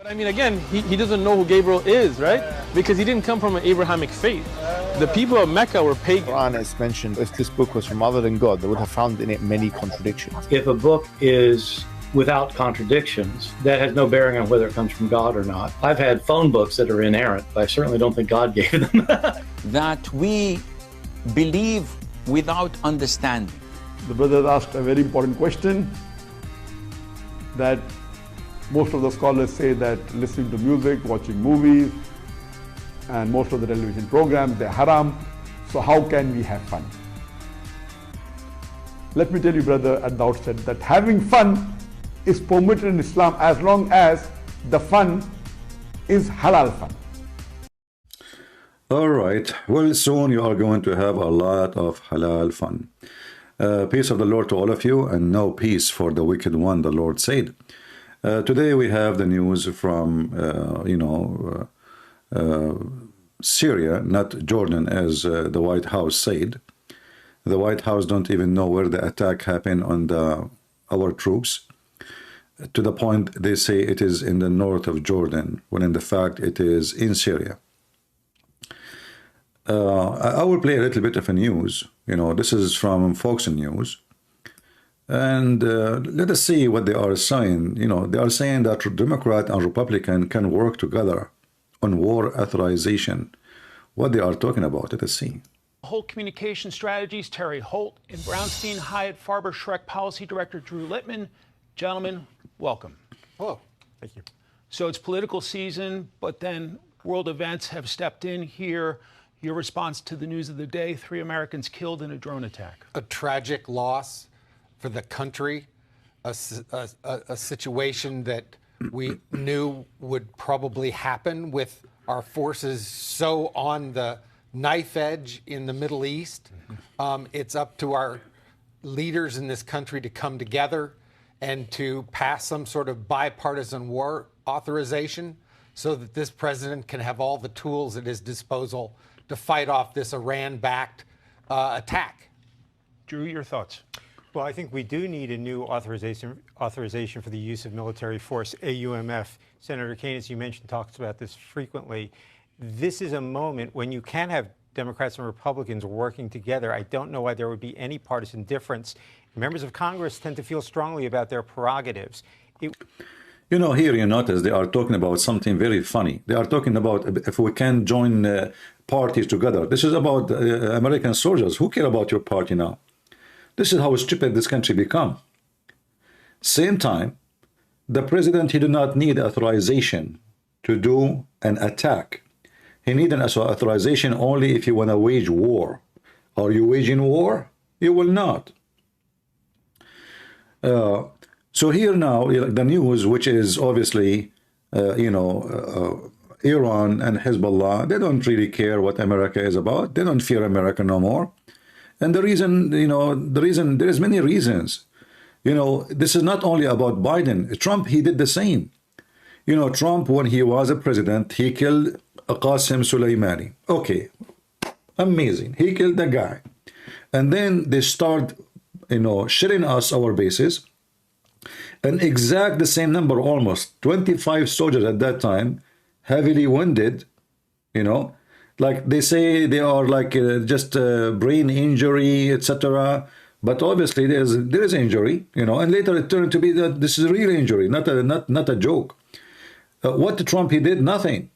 I mean, again, he doesn't know who Gabriel is, right? Because he didn't come from an Abrahamic faith. The people of Mecca were pagan. Quran is mentioned, if this book was from other than God, they would have found in it many contradictions. If a book is without contradictions, that has no bearing on whether it comes from God or not. I've had phone books that are inerrant, but I certainly don't think God gave them. That we believe without understanding. The brother asked a very important question, that most of the scholars say that listening to music, watching movies, and most of the television programs, they're haram. So how can we have fun? Let me tell you, brother, at the outset, that having fun is permitted in Islam as long as the fun is halal fun. All right. Well, soon you are going to have a lot of halal fun. Peace of the Lord to all of you, and no peace for the wicked one, the Lord said. Today we have the news from, Syria, not Jordan, as the White House said. The White House don't even know where the attack happened on our troops. To the point they say it is in the north of Jordan, when in the fact it is in Syria. I will play a little bit of a news. This is from Fox News. And let us see what they are saying. They are saying that Democrat and Republican can work together on war authorization. What they are talking about, let us see. Holt Communication Strategies, Terry Holt, and Brownstein Hyatt Farber Schreck Policy Director Drew Lippman. Gentlemen, welcome. Hello. Thank you. So it's political season, but then world events have stepped in here. Your response to the news of the day: 3 Americans killed in a drone attack. A tragic loss for the country, a situation that we knew would probably happen with our forces so on the knife edge in the Middle East. It's up to our leaders in this country to come together and to pass some sort of bipartisan war authorization so that this president can have all the tools at his disposal to fight off this Iran-backed attack. Drew, your thoughts? Well, I think we do need a new authorization for the use of military force, AUMF. Senator Kaine, as you mentioned, talks about this frequently. This is a moment when you can have Democrats and Republicans working together. I don't know why there would be any partisan difference. Members of Congress tend to feel strongly about their prerogatives. Here you notice they are talking about something very funny. They are talking about if we can join parties together. This is about American soldiers. Who care about your party now? This is how stupid this country become. Same time, the president, he do not need authorization to do an attack. He need an authorization only if you want to wage war. Are you waging war? You will not. So here now, the news, which is obviously, Iran and HizbAllah, they don't really care what America is about. They don't fear America no more. And the reason, there is many reasons. This is not only about Biden. Trump, he did the same. Trump, when he was a president, he killed Qasem Soleimani. Okay, amazing. He killed the guy. And then they start, sharing us our bases. And exact the same number, almost 25 soldiers at that time, heavily wounded, like they say they are like just brain injury, etc. But obviously there is injury, and later it turned to be that this is a real injury, not a joke. What Trump, he did nothing.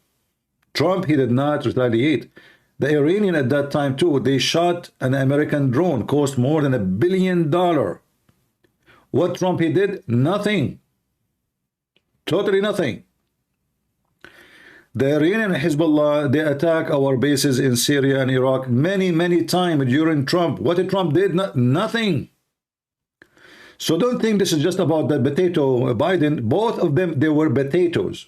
Trump, he did not retaliate. The Iranian at that time too, they shot an American drone, cost more than $1 billion. What Trump, he did? Nothing. Totally nothing. The Iranian Hezbollah, they attack our bases in Syria and Iraq many times during Trump. What did Trump did? Nothing. So don't think this is just about the potato Biden. Both of them, they were potatoes.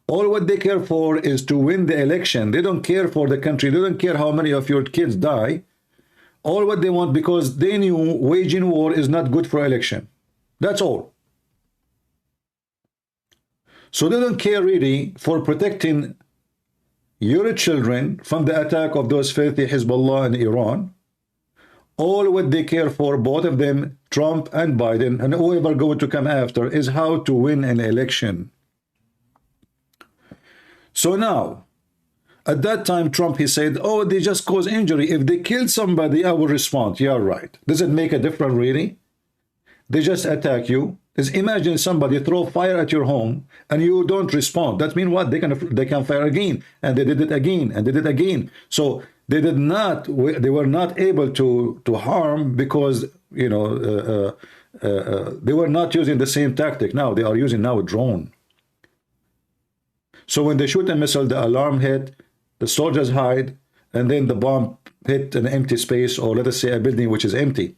All what they care for is to win the election. They don't care for the country. They don't care how many of your kids die. All what they want, because they knew waging war is not good for election. That's all. So they don't care really for protecting your children from the attack of those filthy Hezbollah in Iran. All what they care for, both of them, Trump and Biden, and whoever going to come after, is how to win an election. So now, at that time, Trump, he said, oh, they just cause injury. If they kill somebody, I will respond. Yeah, right. Does it make a difference, really? They just attack you. Just imagine somebody throw fire at your home and you don't respond. That means what? They can fire again, and they did it again, and they did it again. So they were not able to harm because, you know, they were not using the same tactic. Now they are using now a drone. So when they shoot a missile, the alarm hit, the soldiers hide, and then the bomb hit an empty space, or let us say a building which is empty.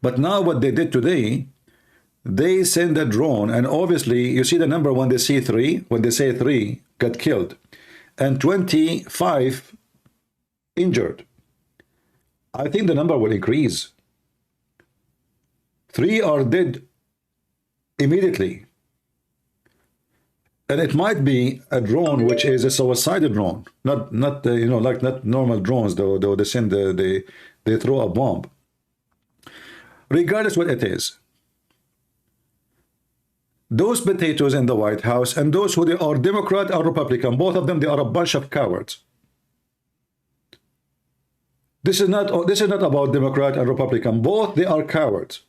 But now what they did today, they send a drone, and obviously you see the number when they see 3, when they say 3 got killed, and 25 injured. I think the number will increase. 3 are dead immediately. And it might be a drone which is a suicidal drone, not you know, like not normal drones, though they send they throw a bomb. Regardless what it is, those potatoes in the White House and those who they are Democrat or Republican, both of them, they are a bunch of cowards. This is not about Democrat and Republican. Both they are cowards.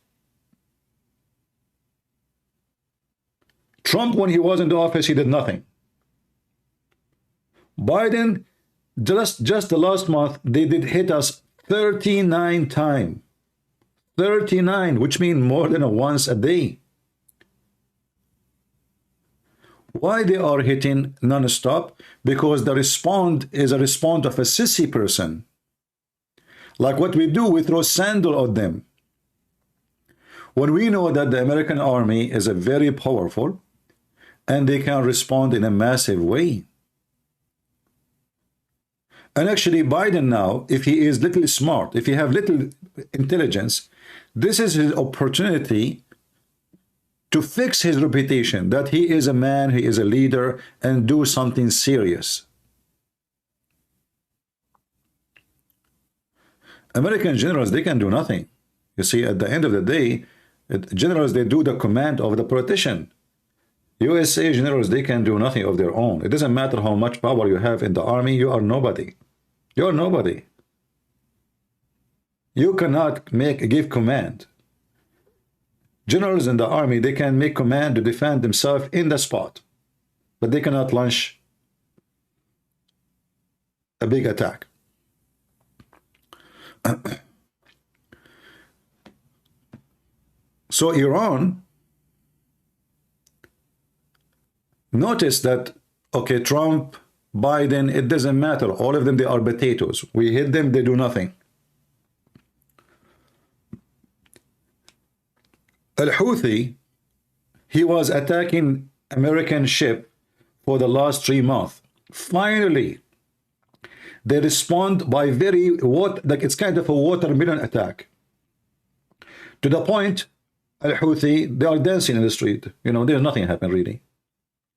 Trump, when he was in the office, he did nothing. Biden, just the last month, they did hit us 39 times. 39, which means more than once a day. Why they are hitting non-stop? Because the response is a response of a sissy person. Like what we do, we throw sandal at them. When we know that the American army is a very powerful, and they can respond in a massive way. And actually Biden now, if he is little smart, if he have little intelligence, this is his opportunity to fix his reputation, that he is a man, he is a leader, and do something serious. American generals, they can do nothing. You see, at the end of the day, generals, they do the command of the politician. USA generals, they can do nothing of their own. It doesn't matter how much power you have in the army, you are nobody. You are nobody. You cannot give command. Generals in the army, they can make command to defend themselves in the spot, but they cannot launch a big attack. So Iran, notice that, okay, Trump, Biden, it doesn't matter. All of them, they are potatoes. We hit them, they do nothing. Al-Houthi, he was attacking American ship for the last 3 months. Finally, they respond by like it's kind of a watermelon attack. To the point, Al-Houthi, they are dancing in the street. You know, there's nothing happened really.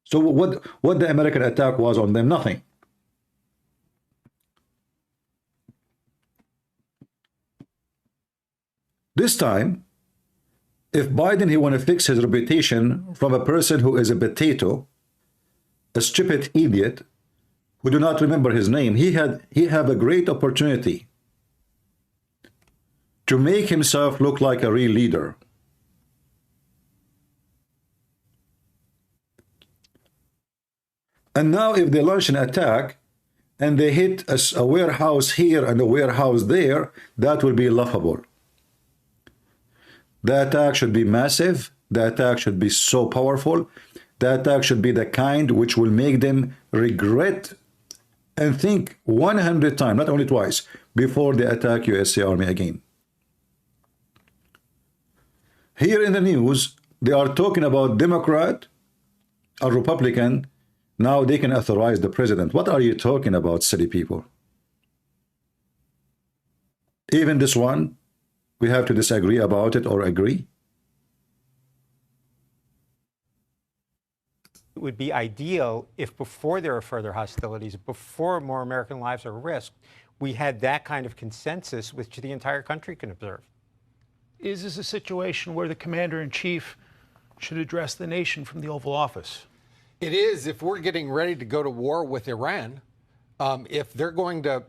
So what the American attack was on them? Nothing. This time, if Biden, he want to fix his reputation from a person who is a potato, a stupid idiot, who do not remember his name, he have a great opportunity to make himself look like a real leader. And now if they launch an attack and they hit a warehouse here and a warehouse there, that will be laughable. The attack should be massive. The attack should be so powerful. The attack should be the kind which will make them regret and think 100 times, not only twice, before they attack USA Army again. Here in the news, they are talking about Democrat or Republican. Now they can authorize the president. What are you talking about, silly people? Even this one, we have to disagree about it or agree. It would be ideal if before there are further hostilities, before more American lives are risked, we had that kind of consensus which the entire country can observe. Is this a situation where the commander-in-chief should address the nation from the Oval Office? It is, if we're getting ready to go to war with Iran, if they're going to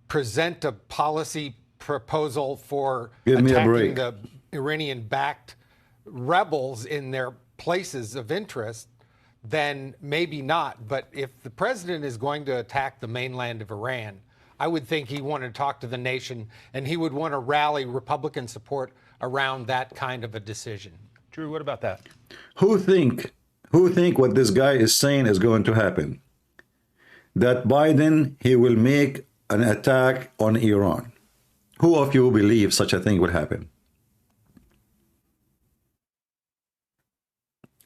present a policy proposal for attacking the Iranian-backed rebels in their places of interest, then maybe not. But if the president is going to attack the mainland of Iran, I would think he wanted to talk to the nation, and he would want to rally Republican support around that kind of a decision. Drew, what about that? Who think what this guy is saying is going to happen? That Biden, he will make an attack on Iran. Who of you believe such a thing would happen?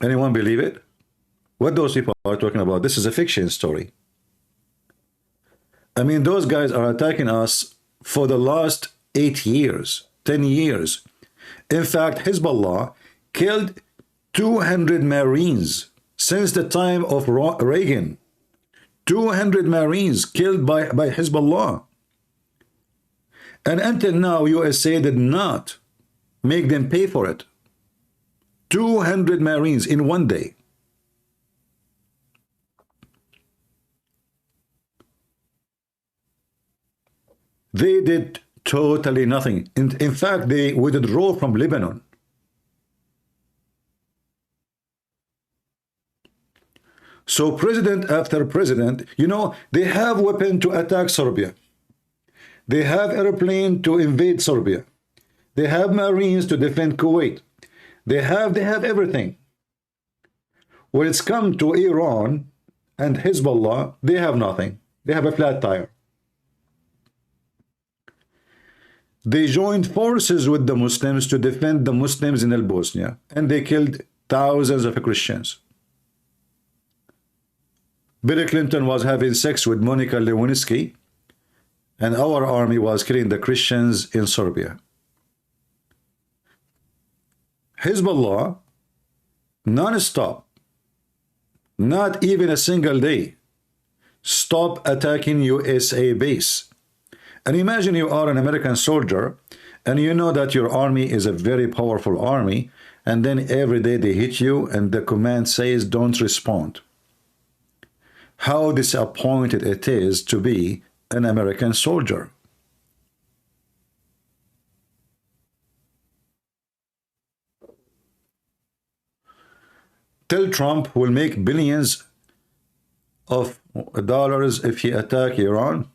Anyone believe it? What those people are talking about, this is a fiction story. I mean, those guys are attacking us for the last 8 years, 10 years. In fact, HizbAllah killed 200 Marines since the time of Reagan. 200 Marines killed by HizbAllah. And until now, USA did not make them pay for it. 200 Marines in one day. They did totally nothing. In fact, they withdrew from Lebanon. So president after president, you know, they have weapons to attack Serbia. They have airplane to invade Serbia. They have Marines to defend Kuwait. They have everything. When it's come to Iran and Hezbollah, they have nothing. They have a flat tire. They joined forces with the Muslims to defend the Muslims in Bosnia, and they killed thousands of Christians. Bill Clinton was having sex with Monica Lewinsky, and our army was killing the Christians in Serbia. Hezbollah, non-stop, not even a single day, stop attacking USA base. And imagine you are an American soldier, and you know that your army is a very powerful army, and then every day they hit you, and the command says, don't respond. How disappointed it is to be an American soldier. Tell Trump will make billions of dollars if he attack Iran.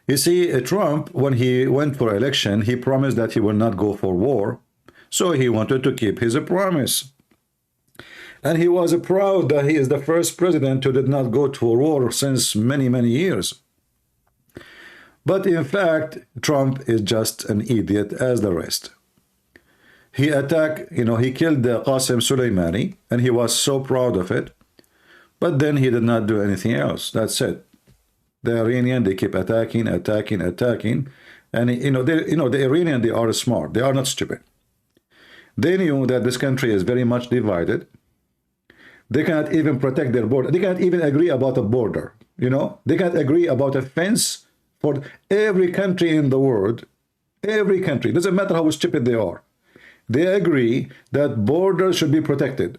You see, Trump, when he went for election, he promised that he will not go for war. So he wanted to keep his promise. And he was proud that he is the first president who did not go to war since many, many years. But in fact, Trump is just an idiot as the rest. He attacked, he killed Qasem Soleimani, and he was so proud of it. But then he did not do anything else. That's it. The Iranian, they keep attacking. And the Iranian, they are smart. They are not stupid. They knew that this country is very much divided. They cannot even protect their border. They cannot even agree about a border. They cannot agree about a fence for every country in the world. Every country. Doesn't matter how stupid they are. They agree that borders should be protected,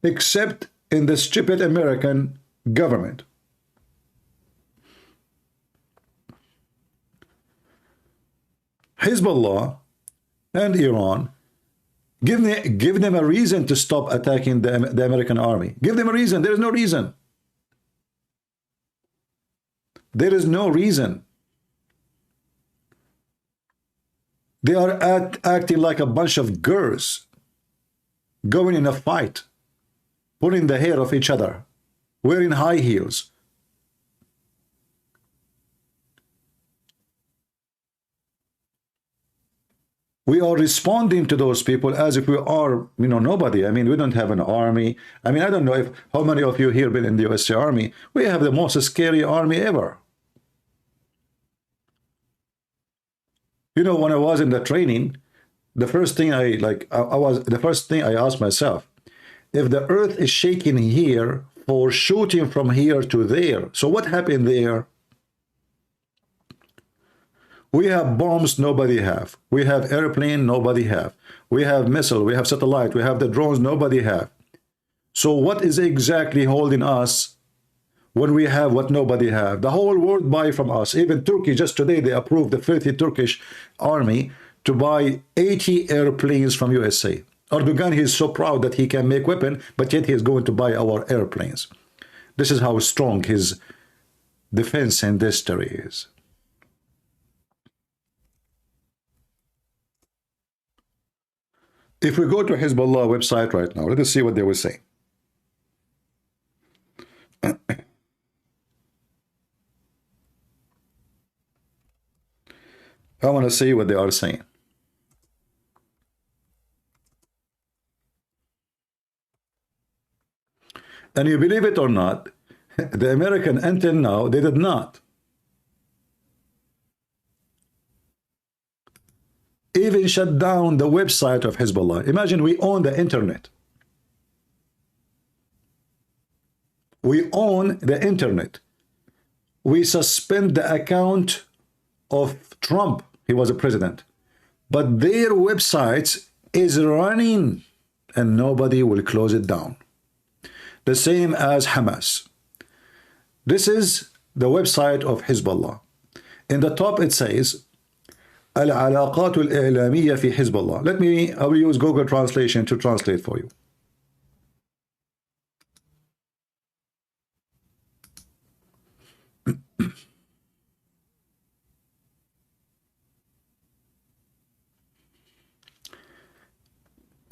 except in the stupid American government. Hezbollah and Iran, give them a reason to stop attacking the American army. Give them a reason. There is no reason. There is no reason. They are acting like a bunch of girls going in a fight, pulling the hair of each other, wearing high heels. We are responding to those people as if we are, nobody. I mean, we don't have an army. I mean, I don't know how many of you here been in the USA Army. We have the most scary army ever. When I was in the training, the first thing I asked myself, if the earth is shaking here for shooting from here to there, so what happened there? We have bombs nobody have. We have airplane nobody have. We have missile, we have satellite, we have the drones nobody have. So what is exactly holding us when we have what nobody have? The whole world buy from us. Even Turkey, just today, they approved the filthy Turkish army to buy 80 airplanes from USA. Erdogan, he's so proud that he can make weapon, but yet he is going to buy our airplanes. This is how strong his defense industry is. If we go to HizbAllah website right now, let us see what they will say. I want to see what they are saying. And you believe it or not, the American until now, they did not even shut down the website of HizbAllah. Imagine we own the internet. We own the internet. We suspend the account of Trump. He was a president. But their website is running and nobody will close it down. The same as Hamas. This is the website of HizbAllah. In the top it says, العلاقات الإعلامية في حزب الله. I will use Google Translation to translate for you.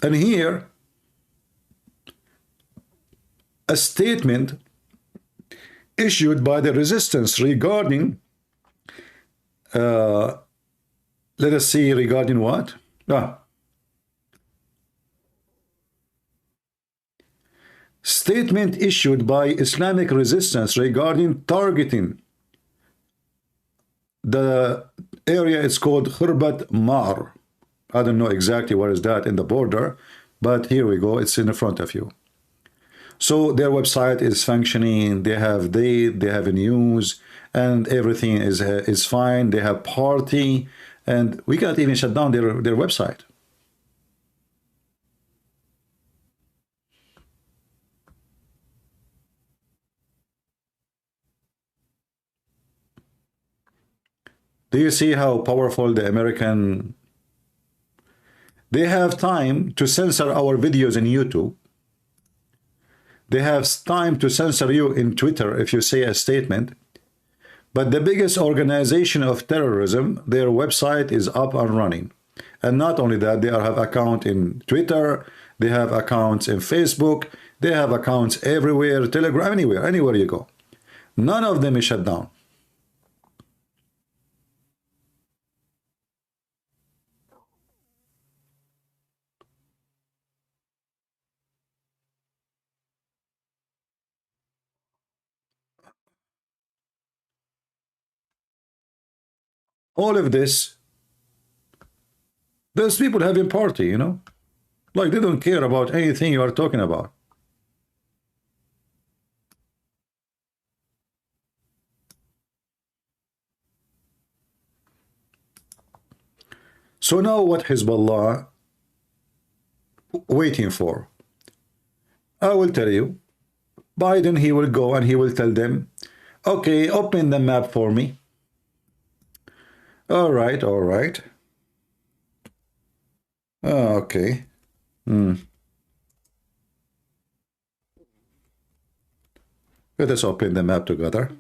And here, a statement issued by the resistance regarding, let us see, regarding what? Statement issued by Islamic resistance regarding targeting the area. It's called Khurbat Mar. I don't know exactly what is that in the border, but here we go. It's in the front of you. So their website is functioning. They have date, they have news, and everything is fine. They have party, and we can't even shut down their website. Do you see how powerful the American? They have time to censor our videos in YouTube. They have time to censor you in Twitter if you say a statement. But the biggest organization of terrorism, their website is up and running. And not only that, they have account in Twitter, they have accounts in Facebook, they have accounts everywhere, Telegram, anywhere you go. None of them is shut down. All of this, those people having party, you know, like they don't care about anything you are talking about. So now what HizbAllah waiting for? I will tell you, Biden, he will go and he will tell them, okay, open the map for me. All right. Okay. Let us open the map together.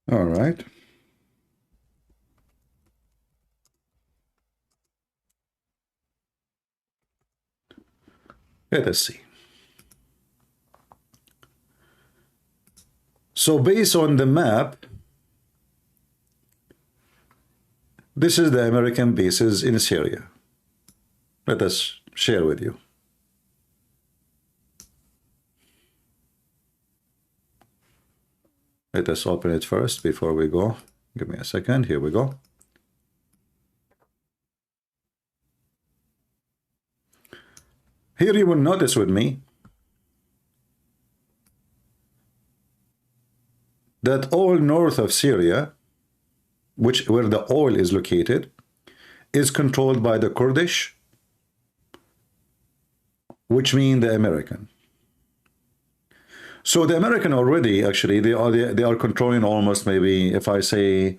All right. Let us see. So based on the map, this is the American bases in Syria. Let us share with you. Let us open it first before we go. Give me a second. Here we go. Here you will notice with me that all north of Syria, where the oil is located, is controlled by the Kurdish, which mean the American. So the American already, actually, they are controlling almost, maybe, if I say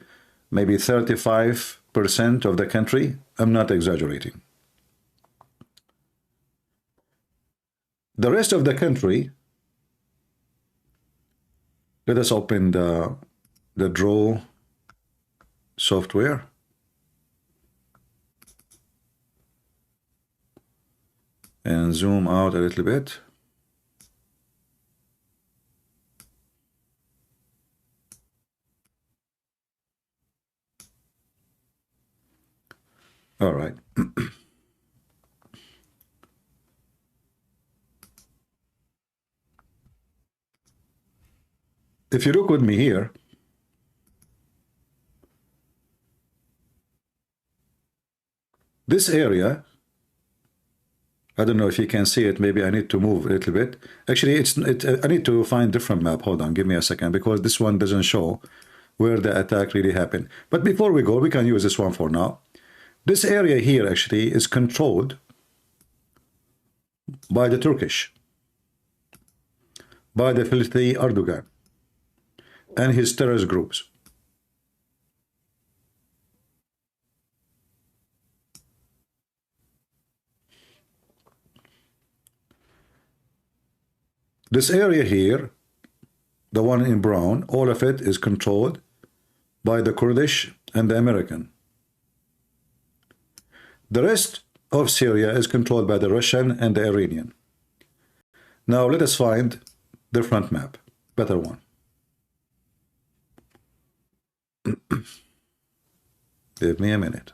maybe 35% of the country. I'm not exaggerating. The rest of the country, let us open the draw software. And zoom out a little bit. All right. If you look with me here, this area, I don't know if you can see it. Maybe I need to move a little bit. Actually, I need to find different map. Hold on, give me a second, because this one doesn't show where the attack really happened. But before we go, we can use this one for now. This area here actually is controlled by the Turkish, by the filthy Erdogan and his terrorist groups. This area here, the one in brown, all of it is controlled by the Kurdish and the American. The rest of Syria is controlled by the Russian and the Iranian. Now let us find the front map, better one. Give me a minute.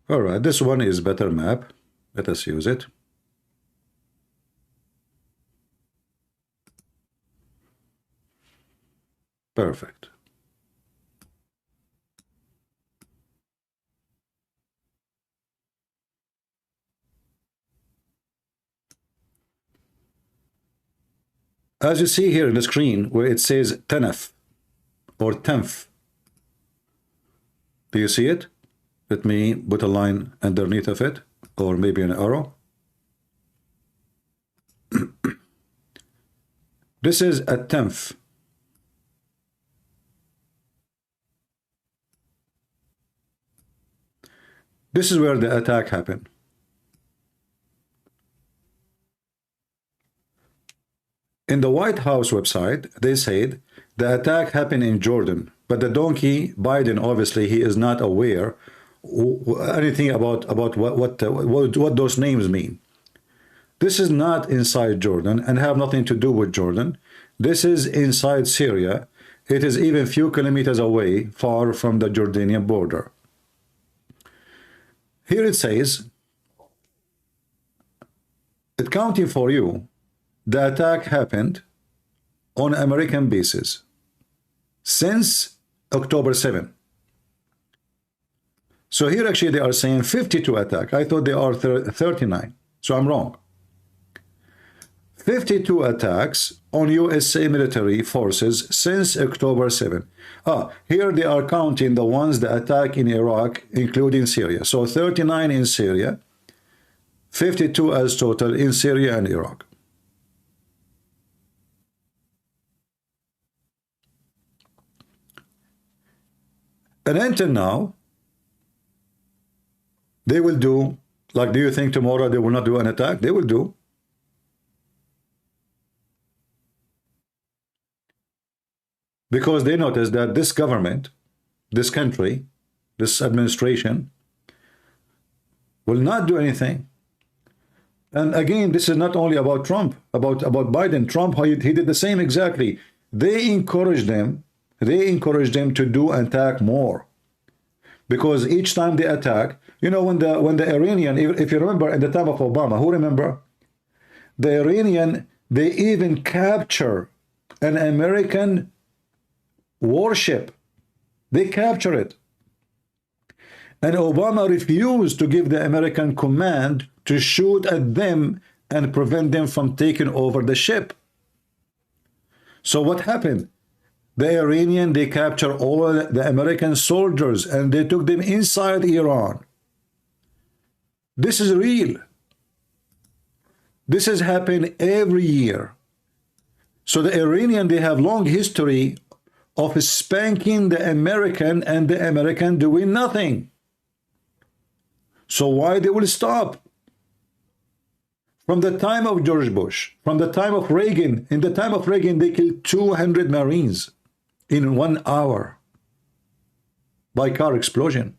All right, this one is better map. Let us use it. Perfect. As you see here in the screen where it says Tanaf or Tanf, do you see it? Let me put a line underneath of it, or maybe an arrow. This is a Tanf. This is where the attack happened. In the White House website, they said the attack happened in Jordan, but the donkey Biden, obviously, he is not aware anything about what those names mean. This is not inside Jordan and have nothing to do with Jordan. This is inside Syria. It is even few kilometers away, far from the Jordanian border. Here it says, accounting for you, the attack happened on American bases since October 7. So here actually they are saying 52 attack. I thought they are 39. So I'm wrong. 52 attacks on USA military forces since October 7. Here they are counting the ones that attack in Iraq, including Syria. So 39 in Syria, 52 as total in Syria and Iraq. And until now, they will do, like, do you think tomorrow they will not do an attack? They will do. Because they notice that this government, this country, this administration will not do anything. And again, this is not only about Trump, about Biden. Trump, he did the same exactly. They encouraged them to do attack more. Because each time they attack, you know, when the Iranian, if you remember at the time of Obama, who remember? The Iranian, they even capture an American warship. They capture it. And Obama refused to give the American command to shoot at them and prevent them from taking over the ship. So what happened? The Iranian, they captured all the American soldiers and they took them inside Iran. This is real. This has happened every year. So the Iranian, they have long history of spanking the American and the American doing nothing. So why they will stop? From the time of George Bush, from the time of Reagan, in the time of Reagan, they killed 200 Marines in 1 hour by car explosion.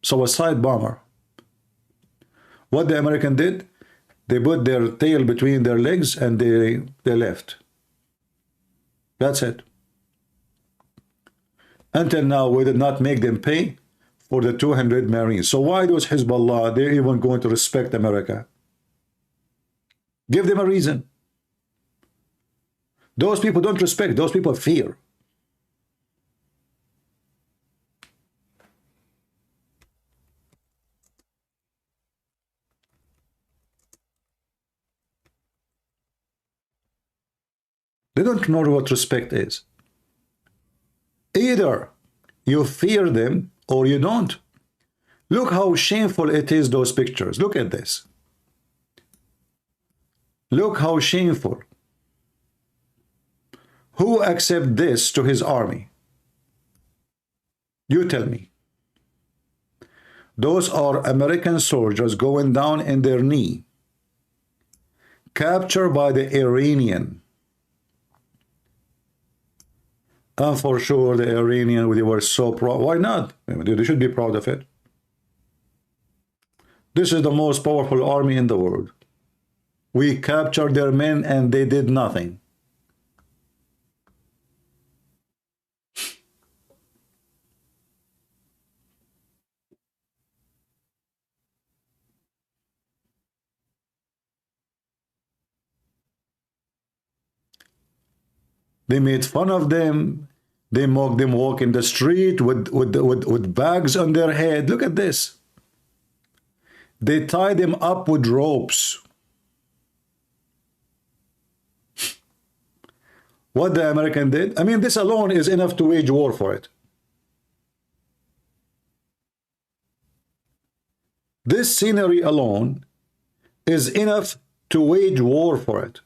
Suicide bomber. What the American did? They put their tail between their legs and they left. That's it. Until now, we did not make them pay for the 200 Marines. So why those HizbAllah, they're even going to respect America? Give them a reason. Those people don't respect, those people fear. They don't know what respect is. Either you fear them or you don't. Look how shameful it is, those pictures. Look at this. Look how shameful. Who accept this to his army? You tell me. Those are American soldiers going down in their knee, captured by the Iranian. And for sure, the Iranian, they were so proud. Why not? They should be proud of it. This is the most powerful army in the world. We captured their men and they did nothing. They made fun of them. They mocked them walk in the street with bags on their head. Look at this. They tied them up with ropes. What the American did? I mean, this alone is enough to wage war for it. This scenery alone is enough to wage war for it.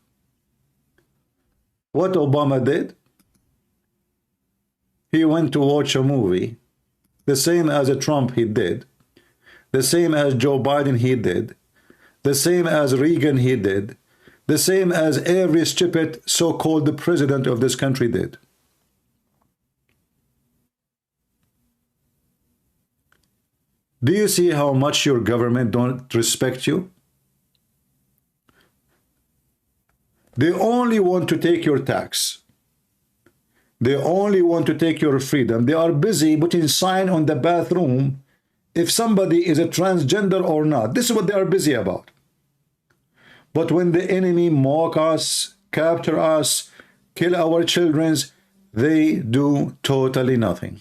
What Obama did? He went to watch a movie, the same as a Trump he did, the same as Joe Biden he did, the same as Reagan he did, the same as every stupid so-called president of this country did. Do you see how much your government don't respect you? They only want to take your tax. They only want to take your freedom. They are busy putting sign on the bathroom if somebody is a transgender or not. This is what they are busy about. But when the enemy mock us, capture us, kill our children, they do totally nothing.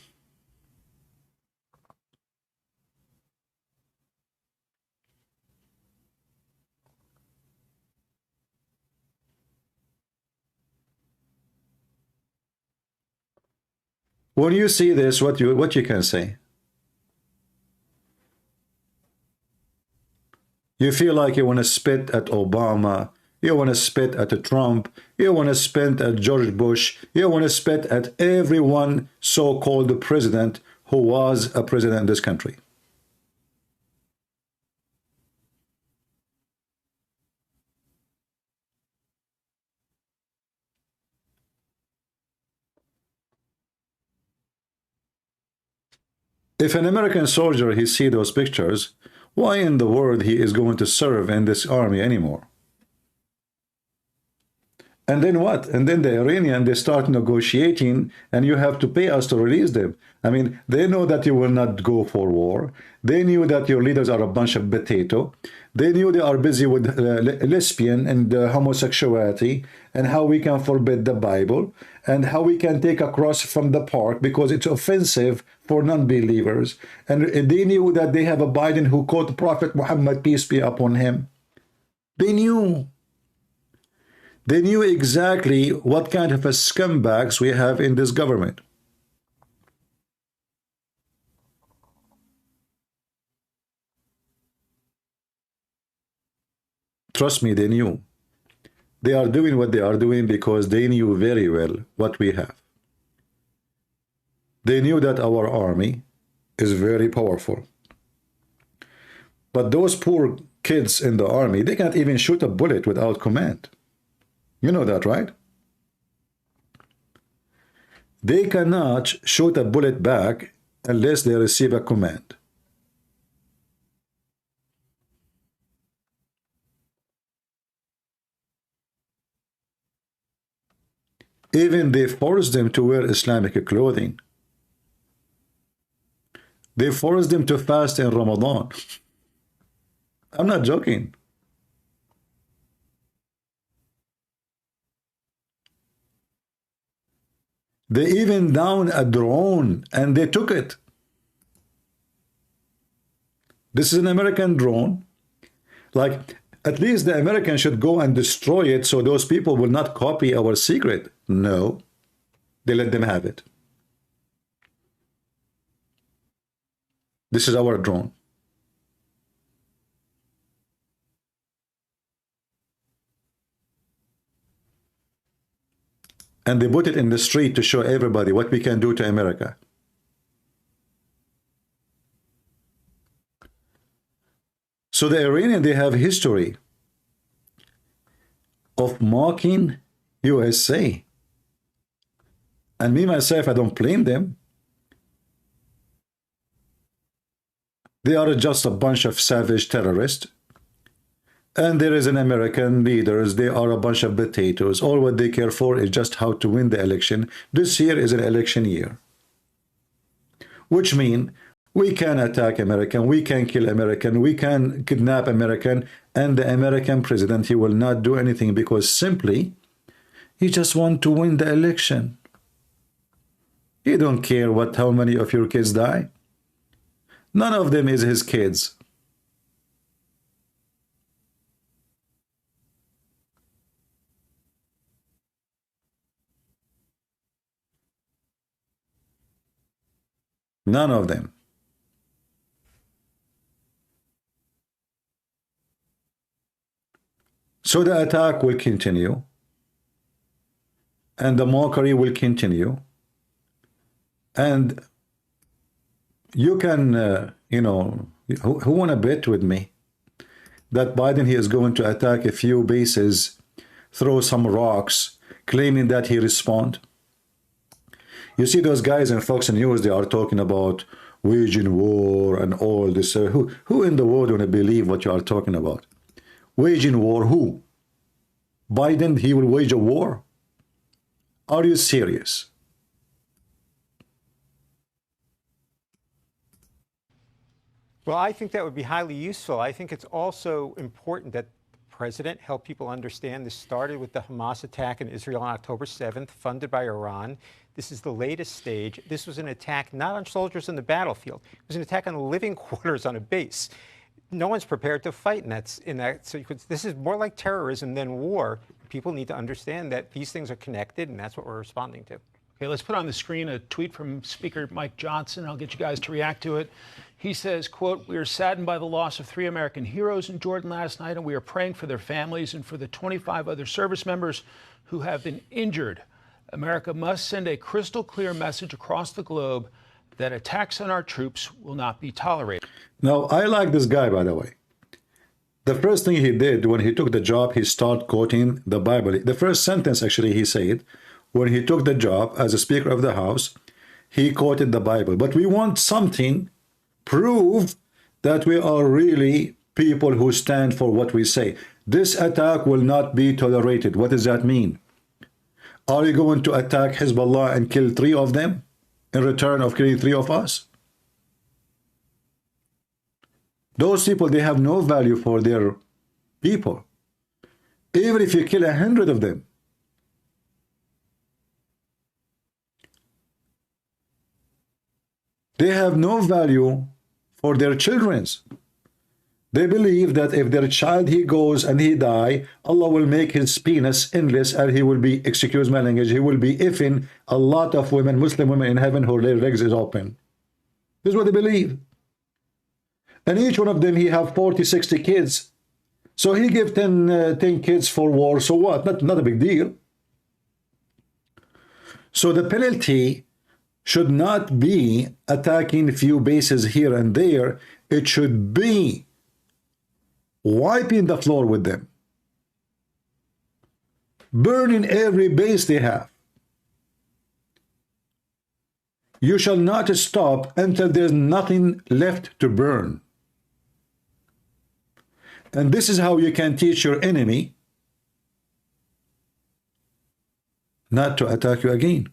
When you see this, what you can say? You feel like you want to spit at Obama, you want to spit at Trump, you want to spit at George Bush, you want to spit at everyone so-called president who was a president in this country. If an American soldier, he see those pictures, Why in the world he is going to serve in this army anymore? And then what? And then the Iranian, they start negotiating, and you have to pay us to release them. I mean, they know that you will not go for war. They knew that your leaders are a bunch of potato. They knew they are busy with lesbian and homosexuality, and how we can forbid the Bible, and how we can take a cross from the park because it's offensive for non-believers. And they knew that they have a Biden who quote Prophet Muhammad, peace be upon him. They knew. They knew exactly what kind of a scumbags we have in this government. Trust me, they knew. They are doing what they are doing because they knew very well what we have. They knew that our army is very powerful. But those poor kids in the army, they can't even shoot a bullet without command. You know that, right? They cannot shoot a bullet back unless they receive a command. Even they force them to wear Islamic clothing. They force them to fast in Ramadan. I'm not joking. They even downed a drone and they took it. This is an American drone. Like, at least the Americans should go and destroy it so those people will not copy our secret. No, they let them have it. This is our drone. And they put it in the street to show everybody what we can do to America. So the Iranian, they have history of mocking USA. And me, myself, I don't blame them. They are just a bunch of savage terrorists. And there is an American leaders, they are a bunch of potatoes. All what they care for is just how to win the election. This year is an election year. Which means we can attack American, we can kill American, we can kidnap American, and the American president, he will not do anything because simply he just want to win the election. He don't care how many of your kids die. None of them is his kids. None of them. So the attack will continue, and the mockery will continue, and you can, who want to bet with me that Biden, he is going to attack a few bases, throw some rocks, claiming that he respond? You see those guys in Fox News, they are talking about waging war and all this. Who in the world want to believe what you are talking about? Waging war, who? Biden, he will wage a war? Are you serious? Well, I think that would be highly useful. I think it's also important that the president help people understand this started with the Hamas attack in Israel on October 7th, funded by Iran. This is the latest stage. This was an attack not on soldiers in the battlefield. It was an attack on living quarters on a base. No one's prepared to fight in that sequence. This is more like terrorism than war. People need to understand that these things are connected, and that's what we're responding to. Okay, let's put on the screen a tweet from Speaker Mike Johnson. I'll get you guys to react to it. He says, quote, "We are saddened by the loss of 3 American heroes in Jordan last night, and we are praying for their families and for the 25 other service members who have been injured. America must send a crystal clear message across the globe that attacks on our troops will not be tolerated." Now, I like this guy, by the way. The first thing he did when he took the job, he started quoting the Bible. The first sentence, actually, he said, when he took the job as a Speaker of the House, he quoted the Bible. But we want something, prove that we are really people who stand for what we say. This attack will not be tolerated. What does that mean? Are you going to attack HizbAllah and kill 3 of them in return of killing 3 of us? Those people, they have no value for their people. Even if you kill 100 of them. They have no value for their children's. They believe that if their child, he goes and he die, Allah will make his penis endless and he will be, excuse my language, he will be effing a lot of women, Muslim women in heaven who their legs is open. This is what they believe. And each one of them, he have 40, 60 kids. So he give 10 kids for war, so what? Not a big deal. So the penalty should not be attacking a few bases here and there. It should be wiping the floor with them, burning every base they have. You shall not stop until there's nothing left to burn. And this is how you can teach your enemy not to attack you again.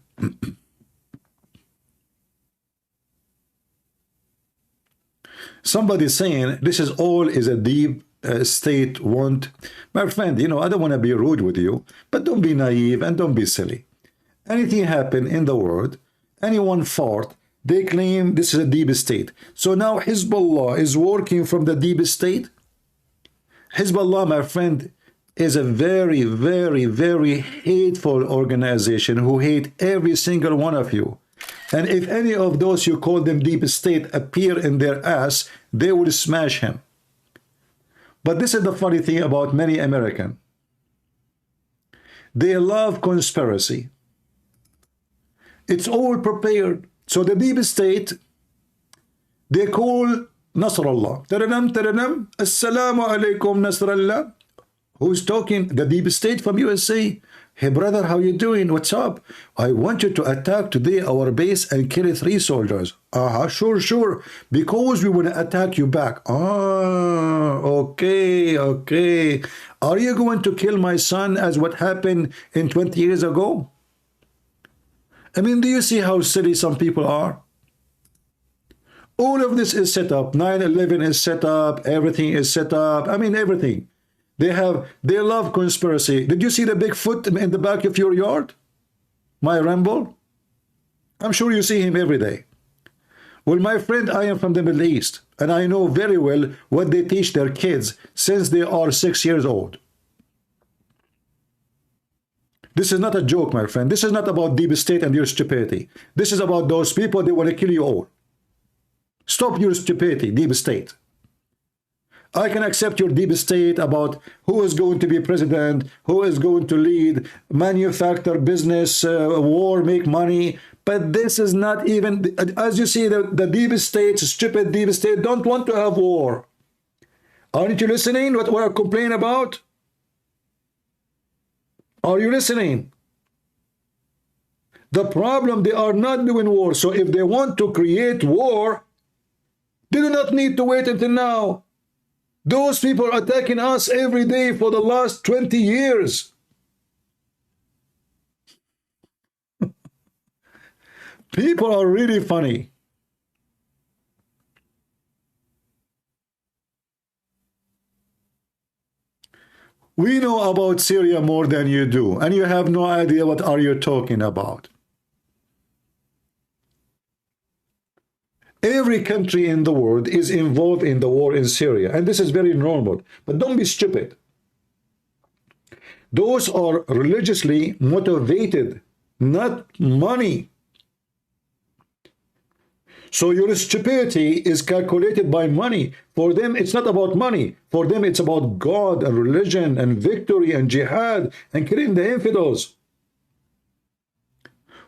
Somebody saying this is all is a deep state want. My friend, you know, I don't want to be rude with you, but don't be naive and don't be silly. Anything happen in the world, anyone fought, they claim this is a deep state. So now HizbAllah is working from the deep state. HizbAllah, my friend, is a very, very, very hateful organization who hate every single one of you. And if any of those you call them deep state appear in their ass, they will smash him. But this is the funny thing about many Americans. They love conspiracy. It's all prepared. So the deep state, they call Nasrallah. Taranam, taranam, assalamu alaikum Nasrallah. Who's talking? The deep state from USA. Hey brother, how you doing? What's up? I want you to attack today our base and kill 3 soldiers. Sure, sure. Because we want to attack you back. Okay. Are you going to kill my son as what happened in 20 years ago? I mean, do you see how silly some people are? All of this is set up. 9/11 is set up. Everything is set up. I mean, everything. They love conspiracy. Did you see the Bigfoot in the back of your yard? My Rambo? I'm sure you see him every day. Well, my friend, I am from the Middle East, and I know very well what they teach their kids since they are 6 years old. This is not a joke, my friend. This is not about deep state and your stupidity. This is about those people, they want to kill you all. Stop your stupidity, deep state. I can accept your deep state about who is going to be president, who is going to lead, manufacture, business, war, make money. But this is not even, as you see, the deep state, stupid deep state, don't want to have war. Aren't you listening what I complain about? Are you listening? The problem, they are not doing war. So if they want to create war, they do not need to wait until now. Those people are attacking us every day for the last 20 years. People are really funny. We know about Syria more than you do, and you have no idea what are you talking about. Every country in the world is involved in the war in Syria, and this is very normal. But don't be stupid. Those are religiously motivated, not money. So your stupidity is calculated by money. For them, it's not about money. For them, it's about God and religion and victory and jihad and killing the infidels.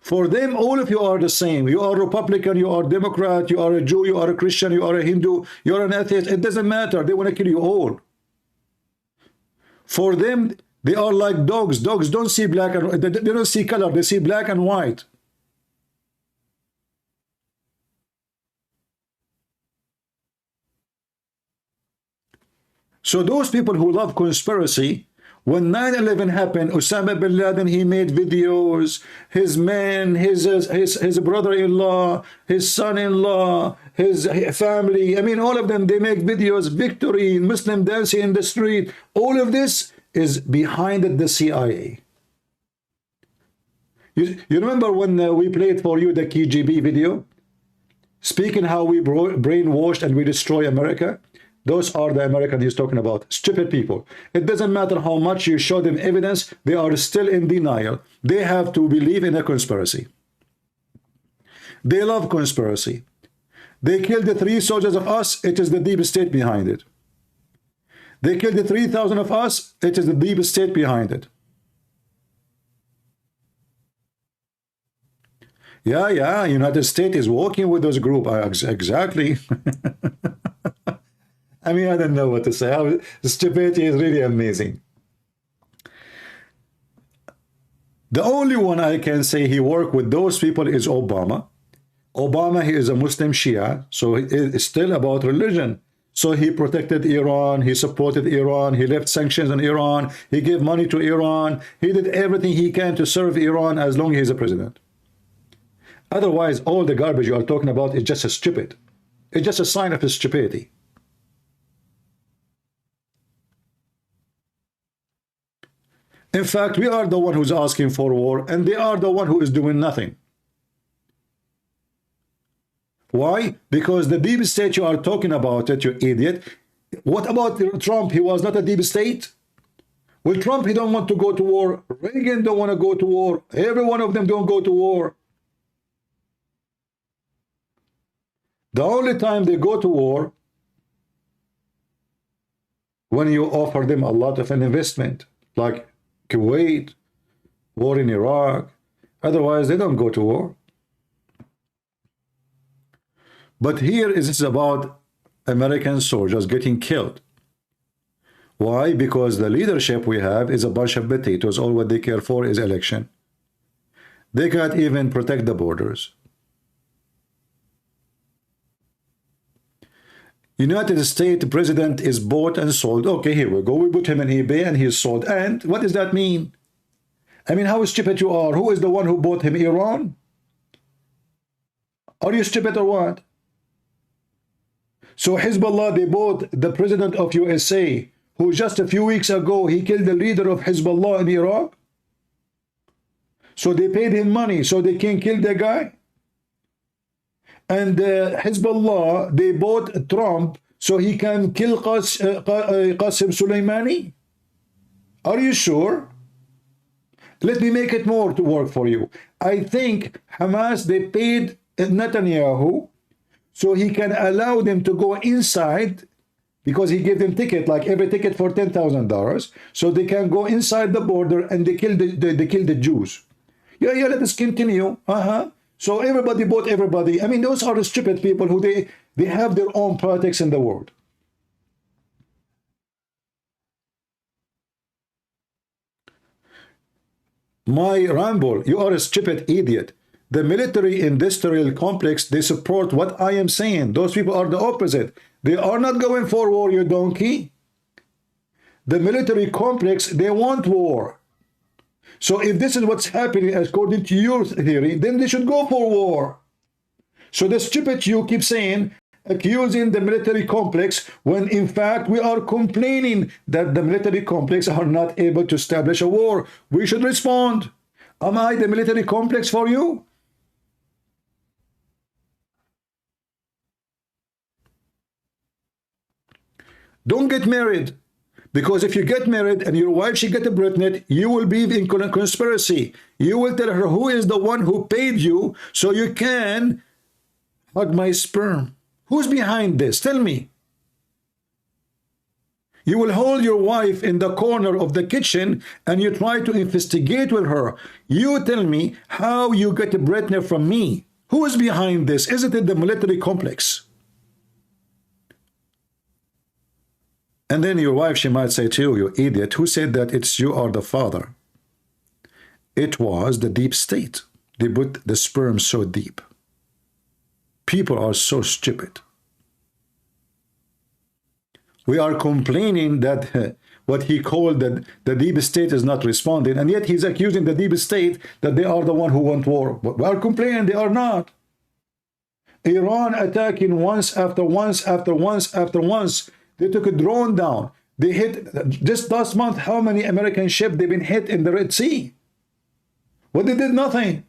For them, all of you are the same. You are Republican, you are Democrat, you are a Jew, you are a Christian, you are a Hindu, you are an atheist. It doesn't matter. They want to kill you all. For them, they are like dogs. Dogs don't see black and they don't see color. They see black and white. So those people who love conspiracy, when 9/11 happened, Osama bin Laden, he made videos, his men, his brother-in-law, his son-in-law, his family, I mean, all of them, they make videos, victory, Muslim dancing in the street. All of this is behind the CIA. You remember when we played for you the KGB video? Speaking how we brainwashed and we destroy America? Those are the Americans he's talking about. Stupid people. It doesn't matter how much you show them evidence, they are still in denial. They have to believe in a conspiracy. They love conspiracy. They killed the 3 soldiers of us, it is the deep state behind it. They killed the 3,000 of us, it is the deep state behind it. Yeah, United States is working with those groups. Exactly. I mean, I don't know what to say. Stupidity is really amazing. The only one I can say he worked with those people is Obama. Obama, he is a Muslim Shia, so it's still about religion. So he protected Iran, he supported Iran, he left sanctions on Iran, he gave money to Iran, he did everything he can to serve Iran as long as he's a president. Otherwise, all the garbage you are talking about is just a stupid. It's just a sign of his stupidity. In fact, we are the one who's asking for war, and they are the one who is doing nothing. Why? Because the deep state you are talking about it, you idiot. What about Trump? He was not a deep state. Well, Trump, he don't want to go to war. Reagan don't want to go to war. Every one of them don't go to war. The only time they go to war when you offer them a lot of an investment, like Kuwait, war in Iraq. Otherwise, they don't go to war. But here is about American soldiers getting killed. Why? Because the leadership we have is a bunch of potatoes. All what they care for is election. They can't even protect the borders. United States president is bought and sold. Okay, here we go. We put him in eBay and he's sold. And what does that mean? I mean, how stupid you are. Who is the one who bought him? Iran? Are you stupid or what? So HizbAllah, they bought the president of USA, who just a few weeks ago, he killed the leader of HizbAllah in Iraq. So they paid him money so they can kill the guy. And HizbAllah, they bought Trump so he can kill Qasem Soleimani. Are you sure? Let me make it more to work for you. I think Hamas, they paid Netanyahu so he can allow them to go inside, because he gave them ticket, like every ticket for $10,000, so they can go inside the border and they kill the Jews. Yeah, let us continue. So everybody bought everybody. I mean, those are the stupid people who they have their own politics in the world. My Rambo, you are a stupid idiot. The military industrial complex, they support what I am saying. Those people are the opposite. They are not going for war, you donkey. The military complex, they want war. So if this is what's happening according to your theory, then they should go for war. So the stupid you keep saying, accusing the military complex, when in fact we are complaining that the military complex are not able to establish a war. We should respond. Am I the military complex for you? Don't get married. Because if you get married and your wife, she get pregnant, you will be in conspiracy. You will tell her who is the one who paid you so you can hug my sperm. Who's behind this? Tell me. You will hold your wife in the corner of the kitchen and you try to investigate with her. You tell me how you get pregnant from me. Who is behind this? Isn't it the military complex? And then your wife, she might say to you, you idiot, who said that it's you are the father? It was the deep state. They put the sperm so deep. People are so stupid. We are complaining that what he called the deep state is not responding, and yet he's accusing the deep state that they are the one who want war. But we are complaining they are not. Iran attacking once after once after once after once. They took a drone down. They hit, just last month, how many American ships they've been hit in the Red Sea? Well, they did nothing.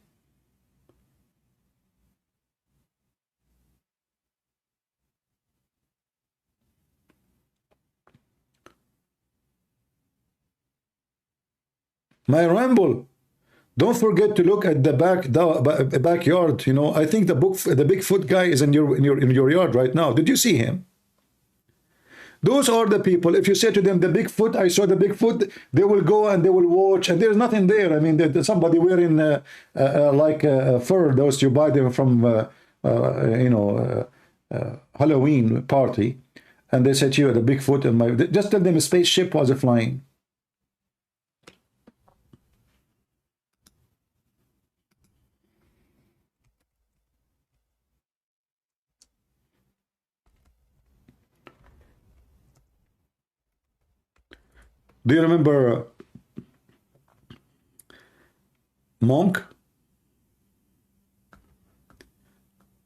My ramble. Don't forget to look at the backyard. You know, I think the Bigfoot guy is in your yard right now. Did you see him? Those are the people. If you say to them, the Bigfoot, I saw the Bigfoot, they will go and they will watch, and there's nothing there. I mean, there's somebody wearing like fur. Those you buy them from, you know, Halloween party, and they said to you, the Bigfoot, and just tell them a spaceship was flying. Do you remember Menk?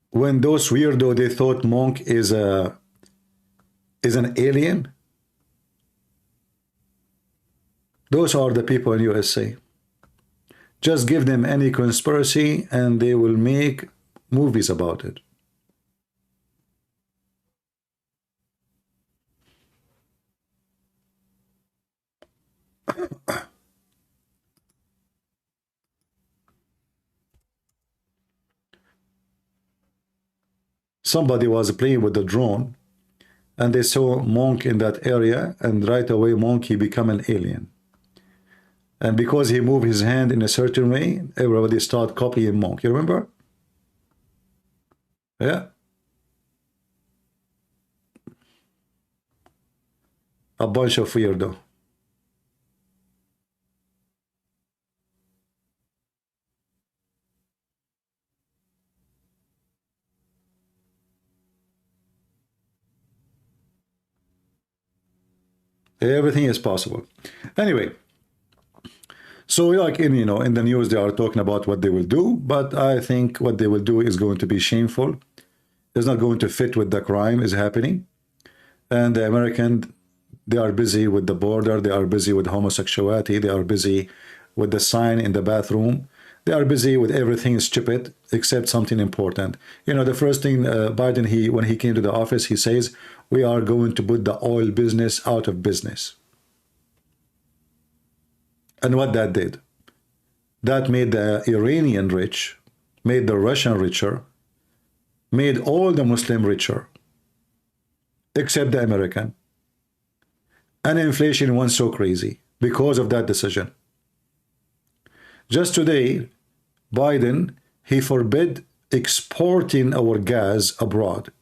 When those weirdo, they thought Menk is an alien. Those are the people in USA. Just give them any conspiracy and they will make movies about it. Somebody was playing with the drone and they saw Menk in that area, and right away Menk, he became an alien. And because he moved his hand in a certain way, everybody started copying Menk. You remember? Yeah. A bunch of weirdo. Everything is possible. Anyway, so like in, you know, in the news they are talking about what they will do, but I think what they will do is going to be shameful. It's not going to fit with the crime is happening. And the American, they are busy with the border, they are busy with homosexuality, they are busy with the sign in the bathroom, they are busy with everything stupid except something important. You know, the first thing Biden, when he came to the office, he says, we are going to put the oil business out of business. And what that did, that made the Iranian rich, made the Russian richer, made all the Muslim richer, except the American. And inflation went so crazy because of that decision. Just today, Biden, he forbid exporting our gas abroad.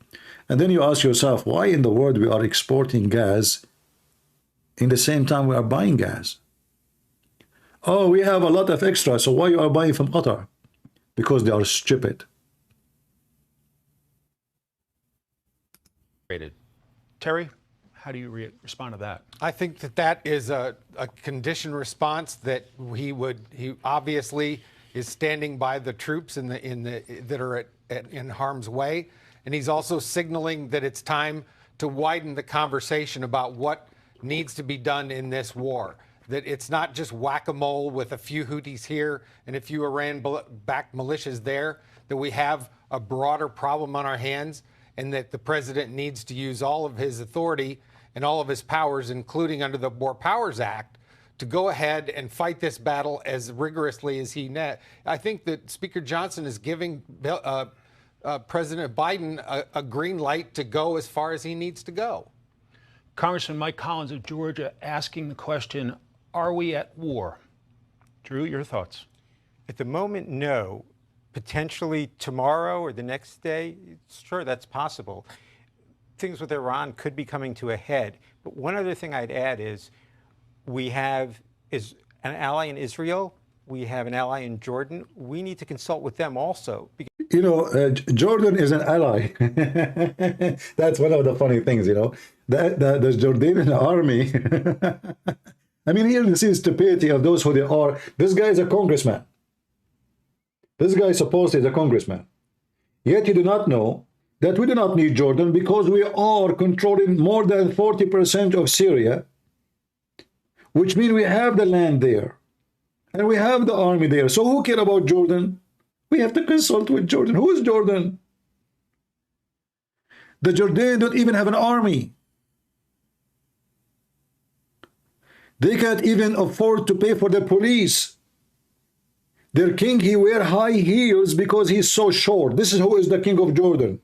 And then you ask yourself, why in the world we are exporting gas in the same time we are buying gas? Oh, we have a lot of extra, so why you are buying from Qatar? Because they are stupid. Terry, how do you respond to that? I think that is a conditioned response that he obviously is standing by the troops that are in harm's way. And he's also signaling that it's time to widen the conversation about what needs to be done in this war. That it's not just whack-a-mole with a few Houthis here and a few Iran-backed militias there, that we have a broader problem on our hands, and that the president needs to use all of his authority and all of his powers, including under the War Powers Act, to go ahead and fight this battle as rigorously as he net. I think that Speaker Johnson is giving President Biden a green light to go as far as he needs to go. Congressman Mike Collins of Georgia asking the question, are we at war? Drew, your thoughts? At the moment, no. Potentially tomorrow or the next day, sure, that's possible. Things with Iran could be coming to a head. But one other thing I'd add is we have an ally in Israel. We have an ally in Jordan. We need to consult with them also. You know, Jordan is an ally. That's one of the funny things, you know. the Jordanian army. I mean, here you see the stupidity of those who they are. This guy is a congressman. This guy supposedly is a congressman. Yet you do not know that we do not need Jordan because we are controlling more than 40% of Syria, which means we have the land there and we have the army there. So who care about Jordan? We have to consult with Jordan. Who is Jordan? The Jordanians don't even have an army. They can't even afford to pay for the police. Their king, he wear high heels because he's so short. This is who is the king of Jordan.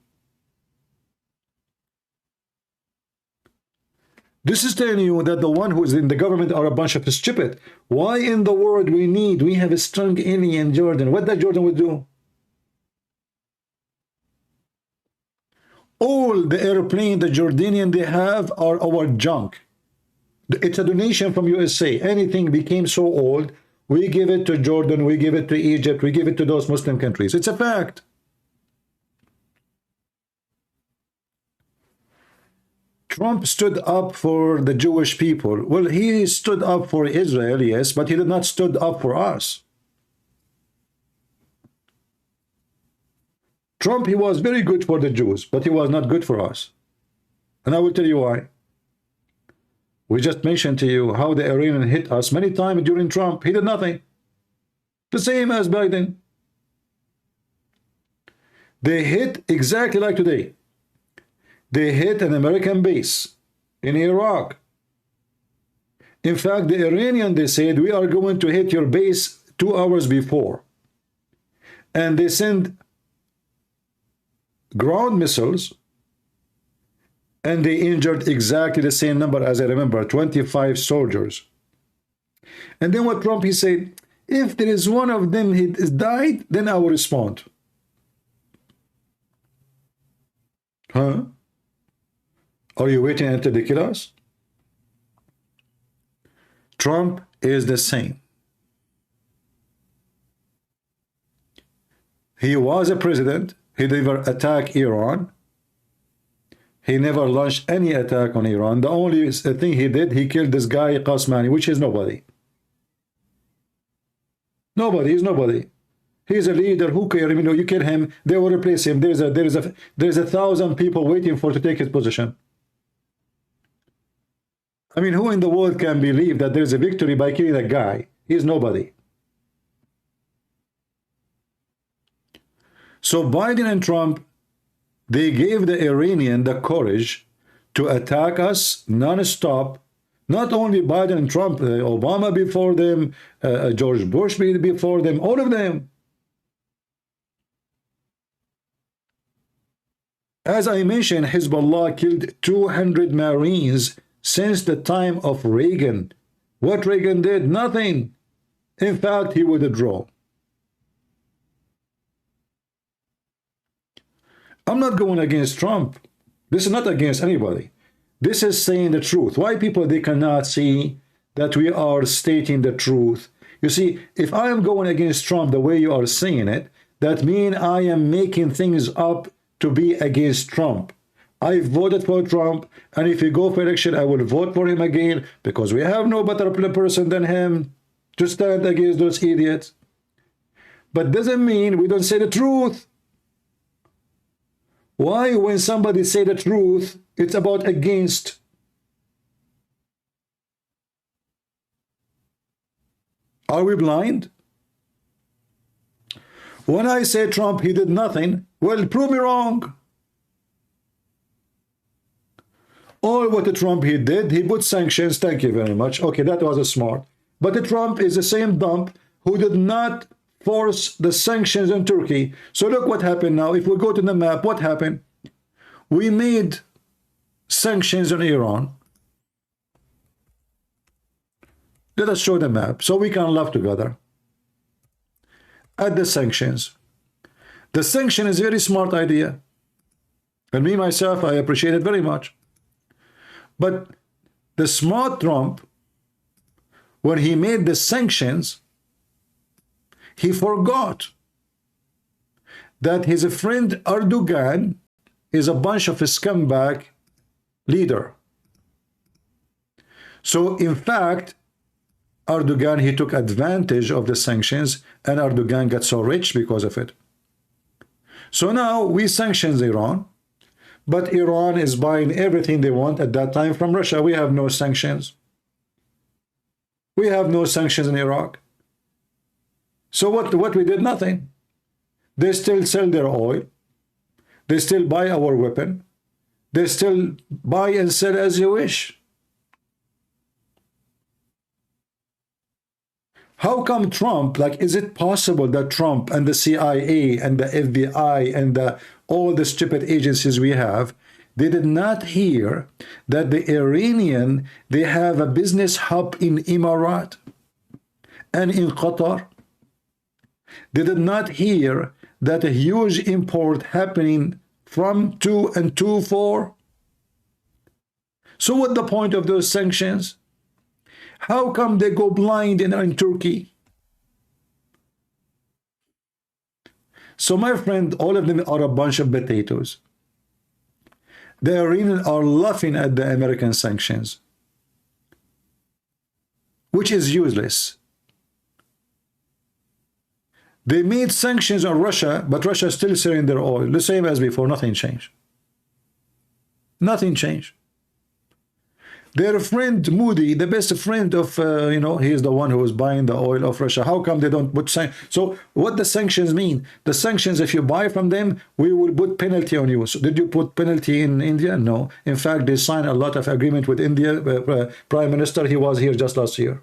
This is telling you that the one who is in the government are a bunch of stupid. Why in the world we have a strong enemy in Jordan? What that Jordan would do? All the airplane the Jordanian they have are our junk. It's a donation from USA. Anything became so old, we give it to Jordan, we give it to Egypt, we give it to those Muslim countries. It's a fact. Trump stood up for the Jewish people. Well, he stood up for Israel, yes, but he did not stood up for us. Trump, he was very good for the Jews, but he was not good for us. And I will tell you why. We just mentioned to you how the Iranian hit us many times during Trump. He did nothing. The same as Biden. They hit exactly like today. They hit an American base in Iraq. In fact, the Iranian, they said, we are going to hit your base 2 hours before. And they send ground missiles, and they injured exactly the same number as I remember, 25 soldiers. And then what Trump, he said, if there is one of them who died, then I will respond. Huh? Are you waiting until they kill us? Trump is the same. He was a president. He never attacked Iran. He never launched any attack on Iran. The only thing he did, he killed this guy Qasmani, which is nobody. Nobody is nobody. He's a leader. Who cares? You know, you kill him, they will replace him. There's 1,000 people waiting to take his position. I mean, who in the world can believe that there's a victory by killing a guy? He's nobody. So Biden and Trump, they gave the Iranian the courage to attack us non-stop. Not only Biden and Trump, Obama before them, George Bush before them, all of them. As I mentioned, HizbAllah killed 200 Marines since the time of Reagan. What Reagan did? Nothing. In fact, he withdrew. I'm not going against Trump. This is not against anybody. This is saying the truth. Why people, they cannot see that we are stating the truth? You see, if I am going against Trump the way you are saying it, that means I am making things up to be against Trump. I voted for Trump, and if he go for election, I will vote for him again, because we have no better person than him to stand against those idiots. But doesn't mean we don't say the truth. Why, when somebody say the truth, it's about against? Are we blind? When I say Trump, he did nothing, well, prove me wrong. All what the Trump he did, he put sanctions. Thank you very much. Okay, that was a smart. But the Trump is the same dump who did not force the sanctions on Turkey. So look what happened now. If we go to the map, what happened? We made sanctions on Iran. Let us show the map so we can laugh together at the sanctions. The sanction is a very smart idea. And me, myself, I appreciate it very much. But the smart Trump, when he made the sanctions, he forgot that his friend Erdogan is a bunch of a scumbag leader. So in fact, Erdogan, he took advantage of the sanctions, and Erdogan got so rich because of it. So now we sanctions Iran, but Iran is buying everything they want at that time from Russia. We have no sanctions. We have no sanctions in Iraq. So what we did? Nothing. They still sell their oil. They still buy our weapon. They still buy and sell as you wish. How come Trump, like, is it possible that Trump and the CIA and the FBI and all the stupid agencies we have, they did not hear that the Iranian, they have a business hub in Emirat and in Qatar? They did not hear that a huge import happening from to and to for? So what the point of those sanctions? How come they go blind in Turkey? So my friend, all of them are a bunch of potatoes. The Iranians are laughing at the American sanctions, which is useless. They made sanctions on Russia, but Russia is still selling their oil, the same as before. Nothing changed. Nothing changed. Their friend Moody, the best friend of, he is the one who was buying the oil of Russia. How come they don't put sanctions? So what the sanctions mean? The sanctions, if you buy from them, we will put penalty on you. So did you put penalty in India? No. In fact, they signed a lot of agreement with India. Prime Minister, he was here just last year.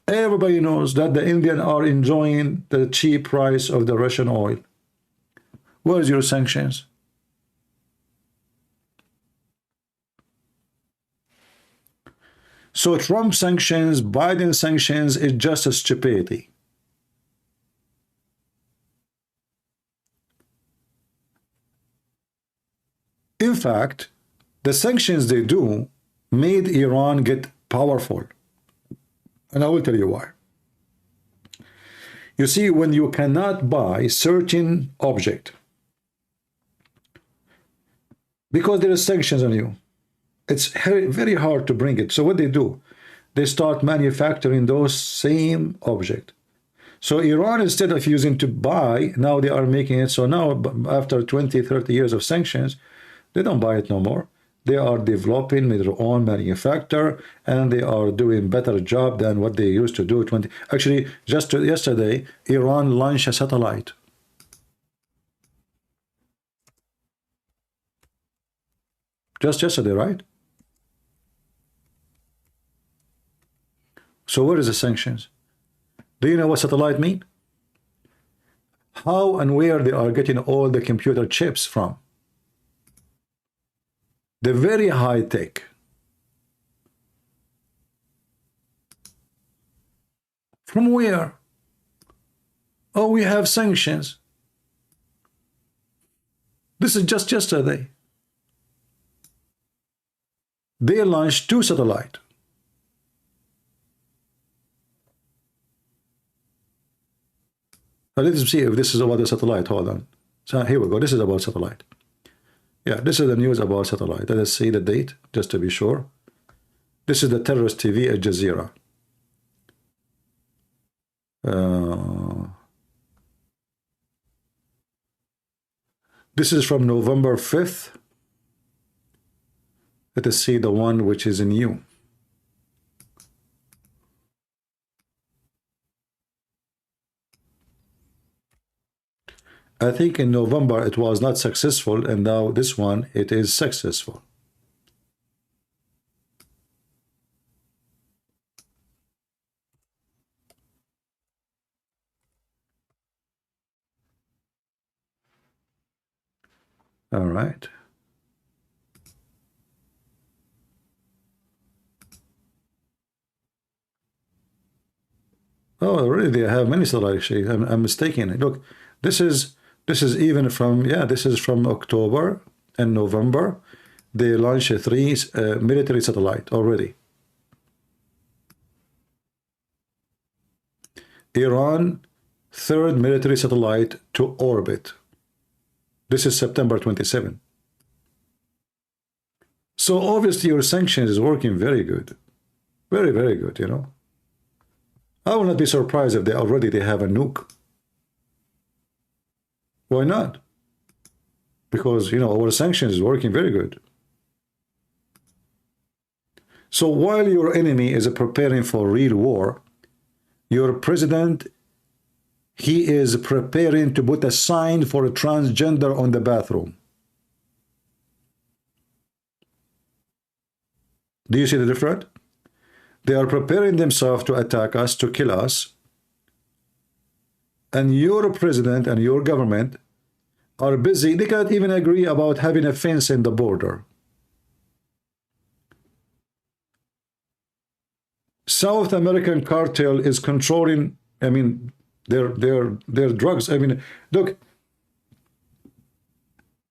Everybody knows that the Indians are enjoying the cheap price of the Russian oil. Where's your sanctions? So Trump sanctions, Biden sanctions is just a stupidity. In fact, the sanctions they do made Iran get powerful. And I will tell you why. You see, when you cannot buy certain object because there are sanctions on you, it's very hard to bring it. So what they do, they start manufacturing those same object. So Iran, instead of using to buy, now they are making it. So now, after 20, 30 years of sanctions, they don't buy it no more. They are developing their own manufacturer, and they are doing better job than what they used to do. Actually, just yesterday, Iran launched a satellite. Just yesterday, right? So where is the sanctions? Do you know what satellite mean? How and where they are getting all the computer chips from? The very high tech. From where? Oh, we have sanctions. This is just yesterday. They launched 2 satellites. Now let's see if this is about the satellite. Hold on. So here we go. This is about satellite. Yeah, this is the news about satellite. Let us see the date, just to be sure. This is the terrorist TV at Jazeera. This is from November 5th. Let us see the one which is new. I think in November it was not successful, and now this one, it is successful. All right. Oh, really? They have many satellites. Actually, I'm mistaken. Look, this is even from, yeah, this is from October and November. They launched 3 military satellite already. Iran, 3rd military satellite to orbit. This is September 27. So obviously your sanctions is working very good. Very, very good, you know. I will not be surprised if they have a nuke. Why not? Because, you know, our sanctions is working very good. So while your enemy is preparing for real war, your president, he is preparing to put a sign for a transgender on the bathroom. Do you see the difference? They are preparing themselves to attack us, to kill us. And your president and your government are busy. They can't even agree about having a fence in the border. South American cartel is controlling, I mean, their drugs. I mean, look,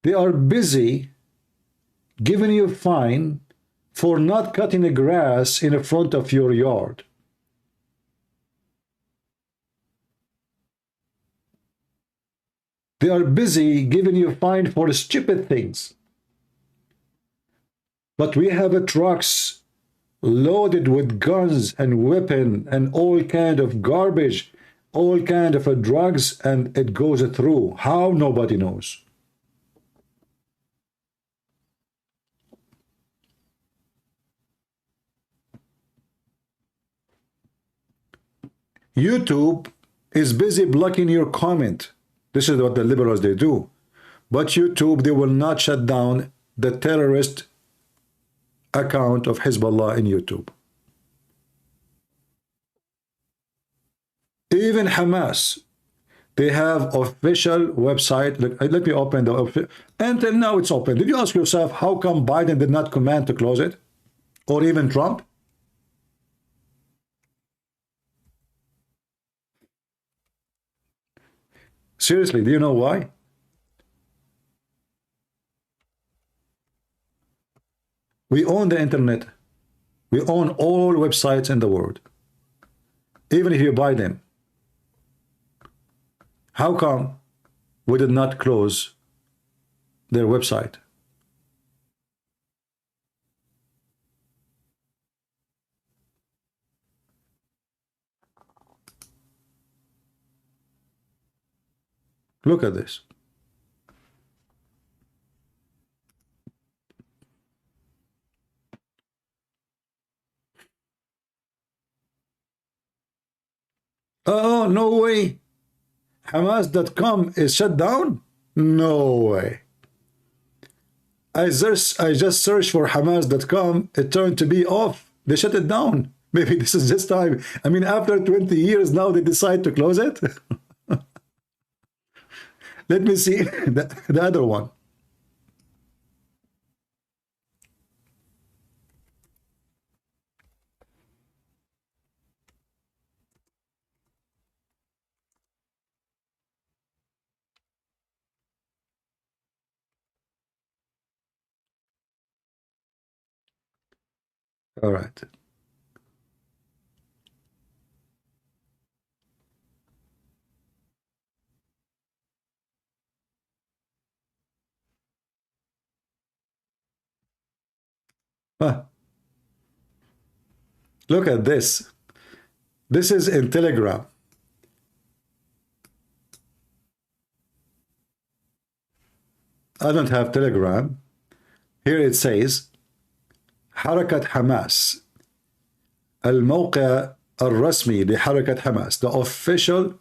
they are busy giving you a fine for not cutting the grass in the front of your yard. They are busy giving you a fine for stupid things. But we have trucks loaded with guns and weapons and all kind of garbage, all kind of drugs, and it goes through. How? Nobody knows. YouTube is busy blocking your comment. This is what the liberals, they do. But YouTube, they will not shut down the terrorist account of HizbAllah in YouTube. Even Hamas, they have official website. Let me open the, until now it's open. Did you ask yourself how come Biden did not command to close it? Or even Trump? Seriously, do you know why? We own the internet. We own all websites in the world. Even if you buy them. How come we did not close their website? Look at this. Oh, no way. Hamas.com is shut down? No way. I just searched for Hamas.com. It turned to be off. They shut it down. Maybe this is just time. I mean, after 20 years, now they decide to close it. Let me see the other one. All right. Look at this. This is in Telegram. I don't have Telegram. Here it says حركة حماس الموقع الرسمي لحركة حماس, the official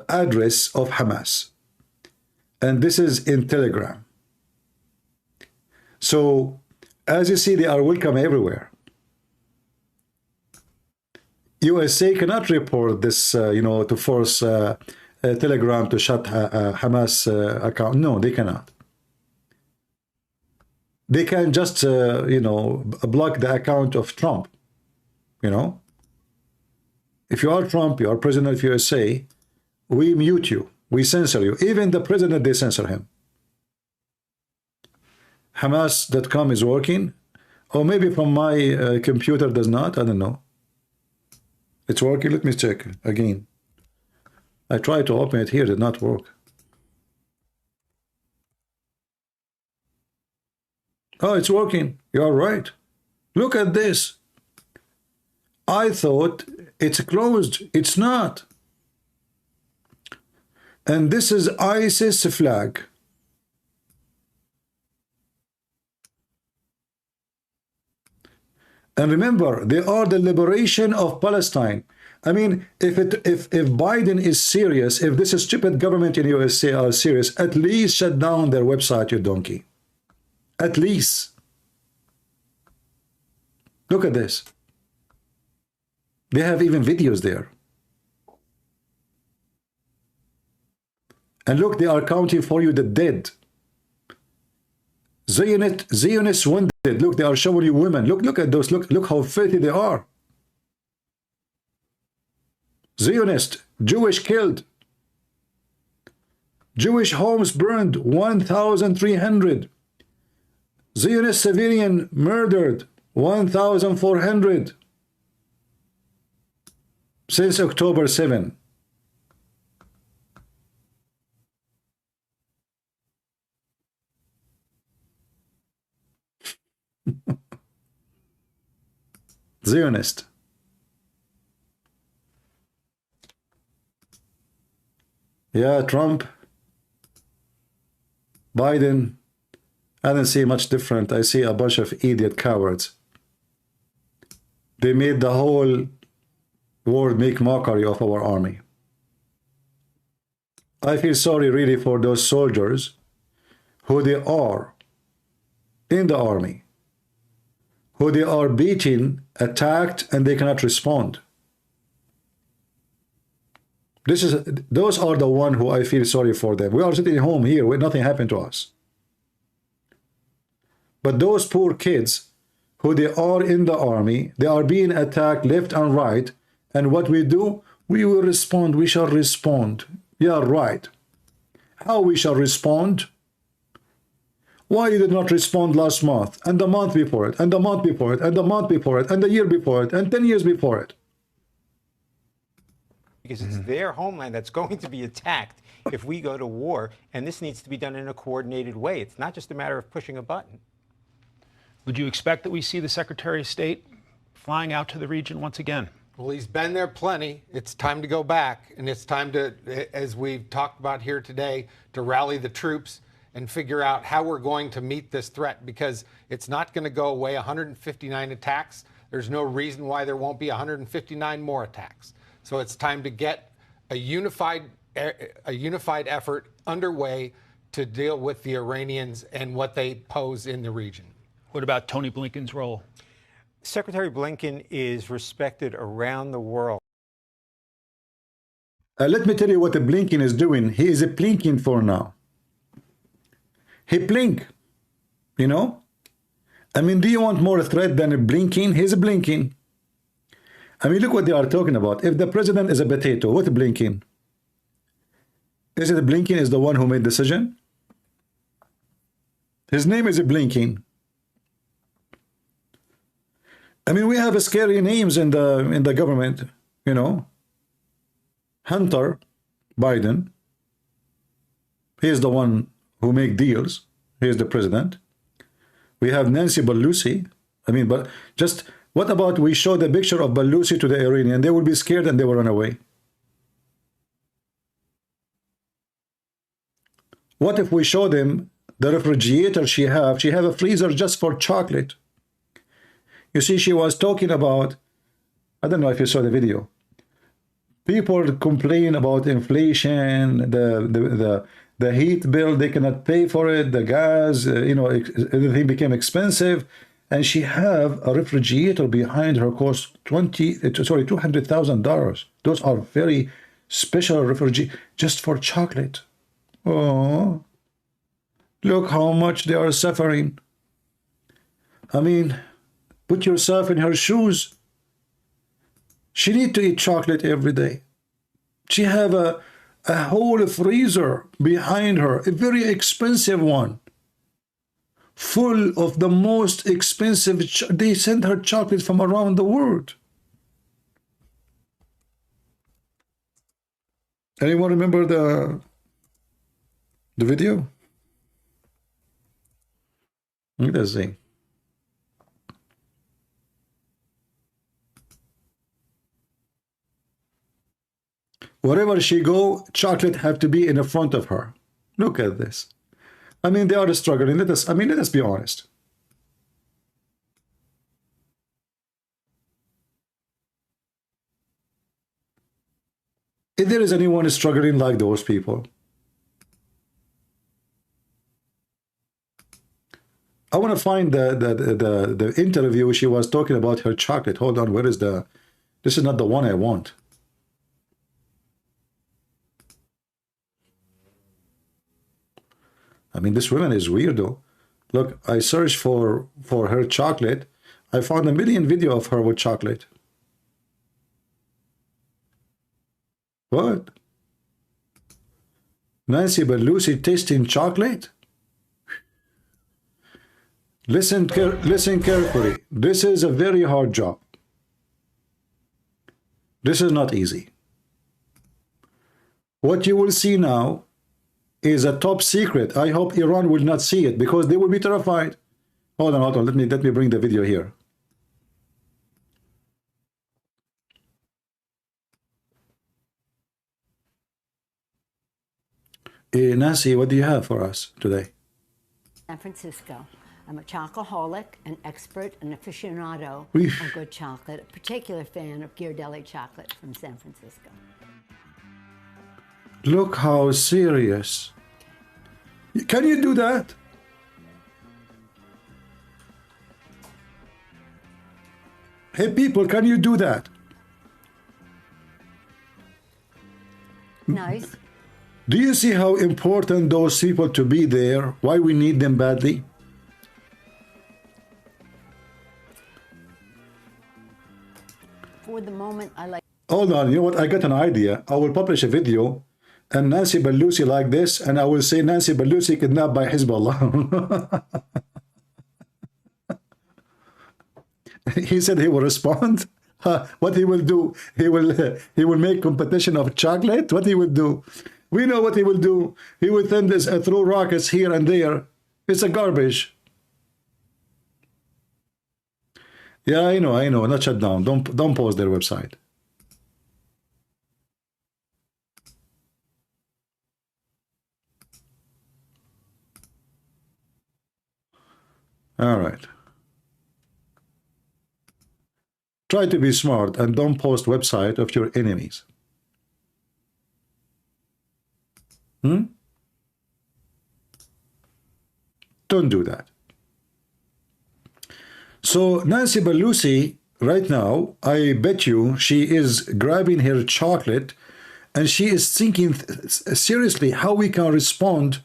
address of Hamas. And this is in Telegram. So, as you see, they are welcome everywhere. USA cannot report this, to force Telegram to shut Hamas account. No, they cannot. They can just, block the account of Trump. If you are Trump, you are president of USA, we mute you, we censor you. Even the president, they censor him. Hamas.com is working, or maybe from my computer does not. I don't know. It's working. Let me check again. I tried to open it here, it did not work. Oh, it's working. You're right. Look at this. I thought it's closed. It's not. And this is ISIS flag. And remember, they are the liberation of Palestine. I mean, if Biden is serious, if this stupid government in USA are serious, at least shut down their website, you donkey. At least. Look at this. They have even videos there. And look, they are counting for you the dead. Zionists wounded. Look, they are showing you women. Look at those. Look how filthy they are. Zionist, Jewish killed. Jewish homes burned, 1,300. Zionist civilian murdered, 1,400. Since October 7. Zionist. Yeah, Trump, Biden, I don't see much different. I see a bunch of idiot cowards. They made the whole world make mockery of our army. I feel sorry really for those soldiers who they are in the army, who they are beaten, attacked, and they cannot respond. Those are the one who I feel sorry for them. We are sitting home here where nothing happened to us. But those poor kids who they are in the army, they are being attacked left and right, and what we do, we will respond. We shall respond. Yeah, right. How we shall respond? Why you did not respond last month, and the month before it, and the month before it, and the month before it, and the year before it, and 10 years before it? Because it's their homeland that's going to be attacked if we go to war, and this needs to be done in a coordinated way. It's not just a matter of pushing a button. Would you expect that we see the Secretary of State flying out to the region once again? Well, he's been there plenty. It's time to go back, and it's time to, as we've talked about here today, to rally the troops and figure out how we're going to meet this threat, because it's not going to go away. 159 attacks. There's no reason why there won't be 159 more attacks. So it's time to get a unified effort underway to deal with the Iranians and what they pose in the region. What about Tony Blinken's role? Secretary Blinken is respected around the world. Let me tell you what the Blinken is doing. He is a blinking for now. He blink, you know? I mean, do you want more threat than a blinking? He's a blinking. I mean, look what they are talking about. If the president is a potato, what blinking? Is it Blinken is the one who made the decision? His name is Blinken. I mean, we have scary names in the government, you know. Hunter Biden. He is the one who make deals. He is the president. We have Nancy Pelosi. I mean, but just what about we show the picture of Pelosi to the Iranian? They will be scared and they will run away. What if we show them the refrigerator she have a freezer just for chocolate? You see, she was talking about, I don't know if you saw the video. People complain about inflation, the heat bill, they cannot pay for it, the gas, you know, everything became expensive. And she have a refrigerator behind her cost $200,000. Those are very special refrigerators just for chocolate. Oh, look how much they are suffering. I mean, put yourself in her shoes. She need to eat chocolate every day. She have a whole freezer behind her, a very expensive one, full of the most expensive. They send her chocolate from around the world. Anyone remember the video? Let's see. Wherever she go, chocolate have to be in the front of her. Look at this. I mean, they are struggling. Let us be honest. If there is anyone struggling like those people, I want to find the interview she was talking about her chocolate. Hold on, where is the? This is not the one I want. I mean, this woman is weird though. Look, I searched for her chocolate. I found a million video of her with chocolate. What? Nancy Pelosi tasting chocolate? Listen carefully. This is a very hard job. This is not easy. What you will see now is a top secret. I hope Iran will not see it because they will be terrified. Hold on. Let me bring the video here. Nancy, what do you have for us today? San Francisco. I'm a chocoholic, an expert, an aficionado Oof. on good chocolate, a particular fan of Ghirardelli chocolate from San Francisco. Look how serious. Can you do that? Hey people, can you do that? Nice. Do you see how important those people to be there? Why we need them badly? For the moment, I like... Hold on, you know what? I got an idea. I will publish a video and Nancy Pelosi like this, and I will say Nancy Pelosi kidnapped by HizbAllah. He said he will respond. What he will do? He will make competition of chocolate. What he will do? We know what he will do. He will send this throw rockets here and there. It's a garbage. Yeah, I know. Not shut down. Don't post their website. All right. Try to be smart and don't post website of your enemies. Don't do that. So Nancy Pelosi right now, I bet you she is grabbing her chocolate and she is thinking seriously how we can respond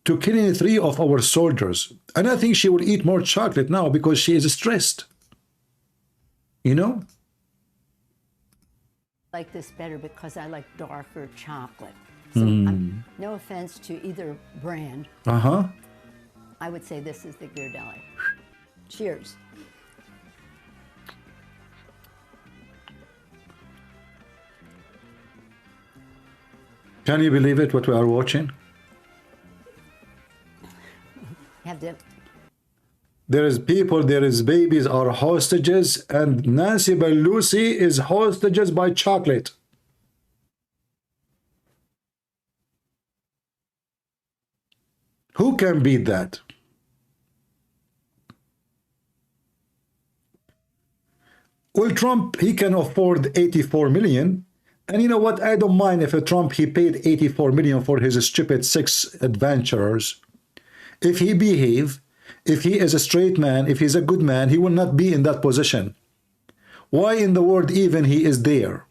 to killing 3 of our soldiers. And I think she will eat more chocolate now because she is stressed. You know? I like this better because I like darker chocolate. So no offense to either brand. I would say this is the Ghirardelli. Cheers. Can you believe it, what we are watching? Have to... There is people, there is babies are hostages, and Nancy Pelosi is hostages by chocolate. Who can beat that? Well, Trump, he can afford 84 million. And you know what? I don't mind if a Trump, he paid 84 million for his stupid 6 adventurers. If he behave, if he is a straight man, if he's a good man, he will not be in that position. Why in the world even he is there?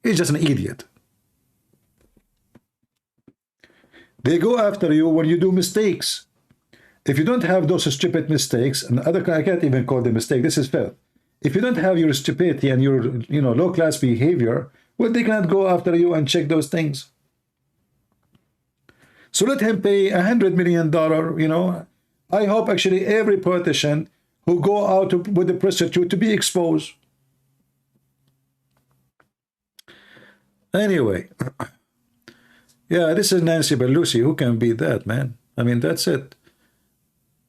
He's just an idiot. They go after you when you do mistakes. If you don't have those stupid mistakes, and I can't even call them mistake, this is fair. If you don't have your stupidity and your low-class behavior, well, they cannot go after you and check those things. So let him pay $100 million, I hope actually every politician who go out with a prostitute to be exposed. Anyway, yeah, this is Nancy Pelosi. Who can beat that, man? I mean, that's it.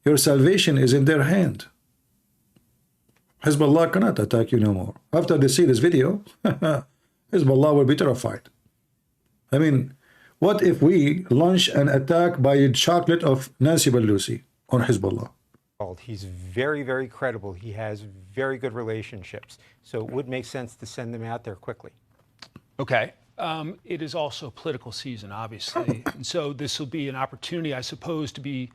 Your salvation is in their hand. HizbAllah cannot attack you no more. After they see this video, HizbAllah will be terrified. I mean, what if we launch an attack by a chocolate of Nancy Pelosi on HizbAllah? He's very, very credible. He has very good relationships. So it would make sense to send them out there quickly. Okay. It is also political season, obviously. And so this will be an opportunity, I suppose, to be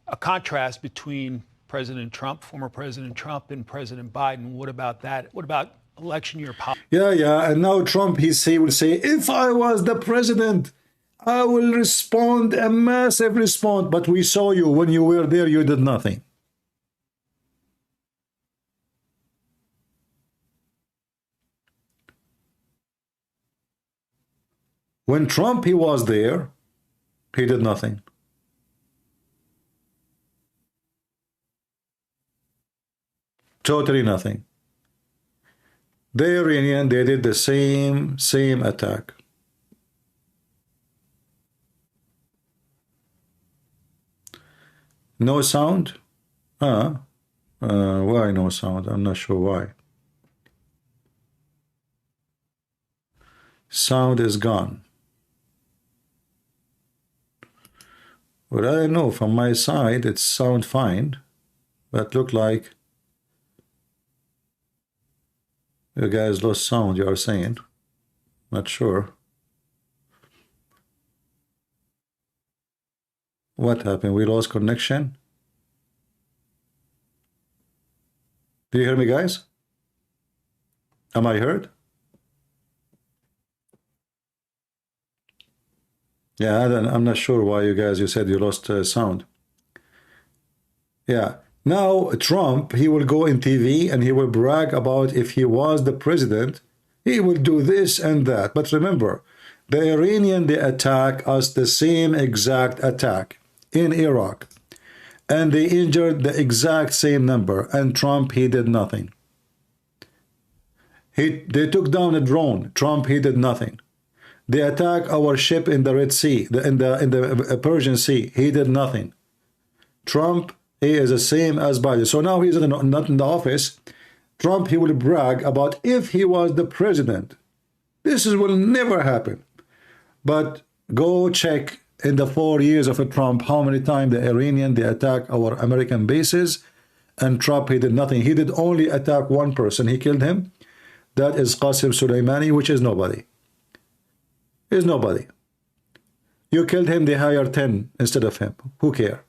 a contrast between President Trump, former President Trump, and President Biden. What about that? What about election year politics? Yeah. And now Trump, he will say, if I was the president, I will respond a massive response. But we saw you when you were there, you did nothing. When Trump, he was there, he did nothing. Totally nothing. The Iranian, they did the same attack. No sound? Why no sound? I'm not sure why. Sound is gone. Well, I don't know. From my side, it sound fine, but look like you guys lost sound. You are saying, not sure. What happened? We lost connection. Do you hear me, guys? Am I heard? Yeah, I'm not sure why you said you lost sound. Yeah. Now, Trump, he will go in TV and he will brag about if he was the president, he will do this and that. But remember, the Iranian, they attack us the same exact attack in Iraq. And they injured the exact same number. And Trump, he did nothing. They took down a drone. Trump, he did nothing. They attacked our ship in the Red Sea, in the Persian Sea. He did nothing. Trump, he is the same as Biden. So now he's not in the office. Trump, he will brag about if he was the president. This will never happen. But go check in the 4 years of Trump how many times the Iranian, they attack our American bases. And Trump, he did nothing. He did only attack one person. He killed him. That is Qasem Soleimani, which is nobody. Is nobody. You killed him, they hired 10 instead of him. Who cares?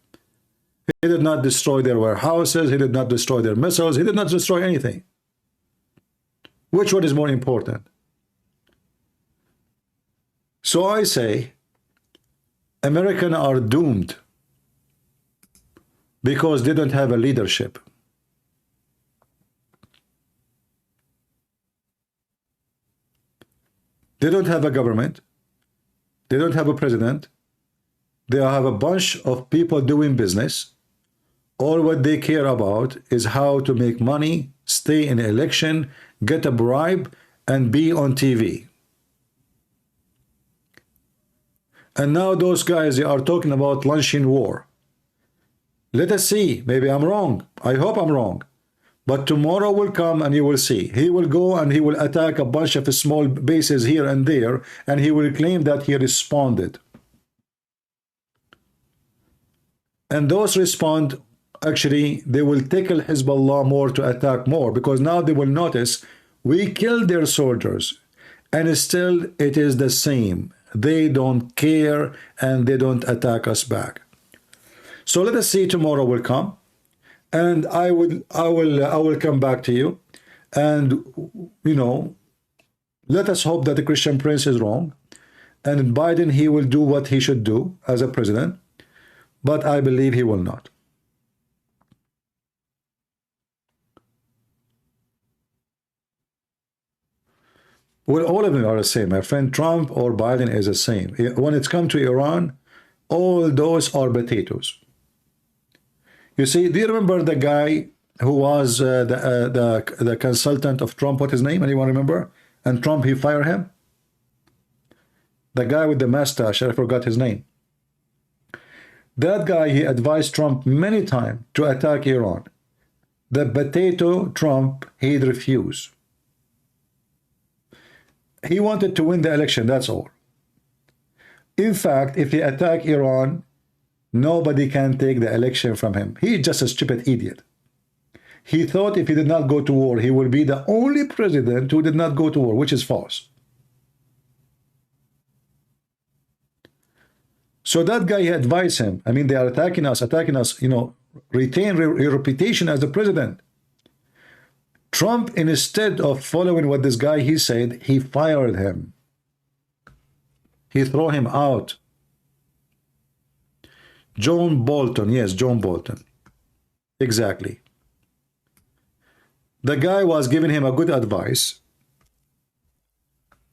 He did not destroy their warehouses. He did not destroy their missiles. He did not destroy anything. Which one is more important? So I say, Americans are doomed because they don't have a leadership. They don't have a government. They don't have a president. They have a bunch of people doing business. All what they care about is how to make money, stay in election, get a bribe, and be on TV. And now those guys, they are talking about launching war. Let us see. Maybe I'm wrong. I hope I'm wrong. But tomorrow will come and you will see. He will go and he will attack a bunch of small bases here and there, and he will claim that he responded. And those respond, actually, they will tickle HizbAllah more to attack more, because now they will notice we killed their soldiers, and still it is the same. They don't care and they don't attack us back. So let us see, tomorrow will come. And I will come back to you, and let us hope that the Christian Prince is wrong, and Biden, he will do what he should do as a president, but I believe he will not. Well, all of them are the same. My friend, Trump or Biden is the same. When it's come to Iran, all those are potatoes. You see, do you remember the guy who was the consultant of Trump? What his name? Anyone remember? And Trump, he fired him? The guy with the mustache, I forgot his name. That guy, he advised Trump many times to attack Iran. The potato Trump, he'd refuse. He wanted to win the election, that's all. In fact, if he attacked Iran, nobody can take the election from him. He's just a stupid idiot. He thought if he did not go to war, he will be the only president who did not go to war, which is false. So that guy, he advised him. I mean, they are attacking us, you know, retain your reputation as the president. Trump, instead of following what this guy, he said, he fired him. He threw him out. John Bolton, yes, John Bolton. Exactly. The guy was giving him a good advice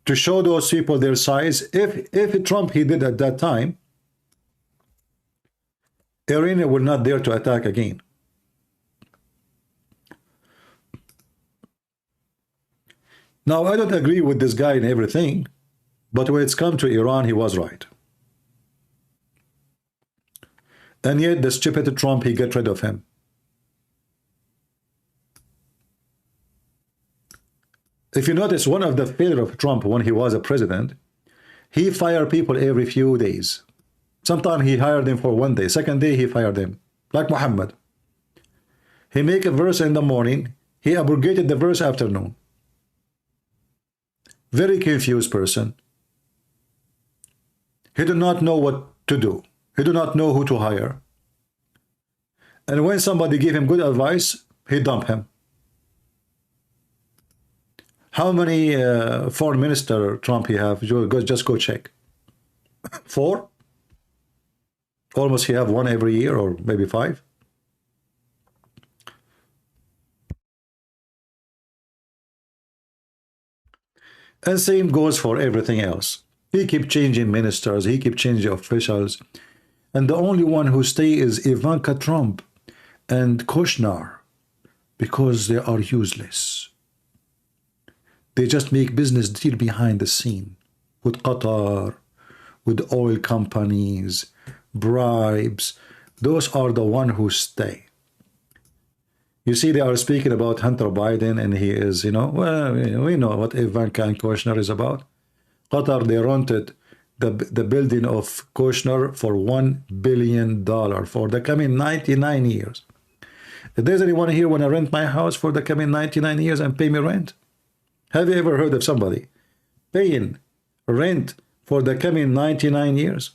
to show those people their size. If Trump, he did at that time, Iran will not dare to attack again. Now, I don't agree with this guy in everything, but when it's come to Iran, he was right. And yet, the stupid Trump, he got rid of him. If you notice, one of the failures of Trump when he was a president, he fired people every few days. Sometimes he hired them for one day. Second day, he fired them. Like Muhammad. He make a verse in the morning. He abrogated the verse afternoon. Very confused person. He did not know what to do. He did not know who to hire. And when somebody gave him good advice, he dumped him. How many foreign minister Trump he have? Just go check. 4? Almost he have 1 every year, or maybe 5. And same goes for everything else. He keep changing ministers, he keep changing officials, and the only one who stay is Ivanka Trump and Kushner, because they are useless. They just make business deal behind the scene with Qatar, with oil companies, bribes. Those are the one who stay. You see, they are speaking about Hunter Biden, and he is, you know, well, we know what Ivanka and Kushner is about. Qatar, they rented the building of Kushner for $1 billion for the coming 99 years. If there's anyone here want to rent my house for the coming 99 years and pay me rent? Have you ever heard of somebody paying rent for the coming 99 years?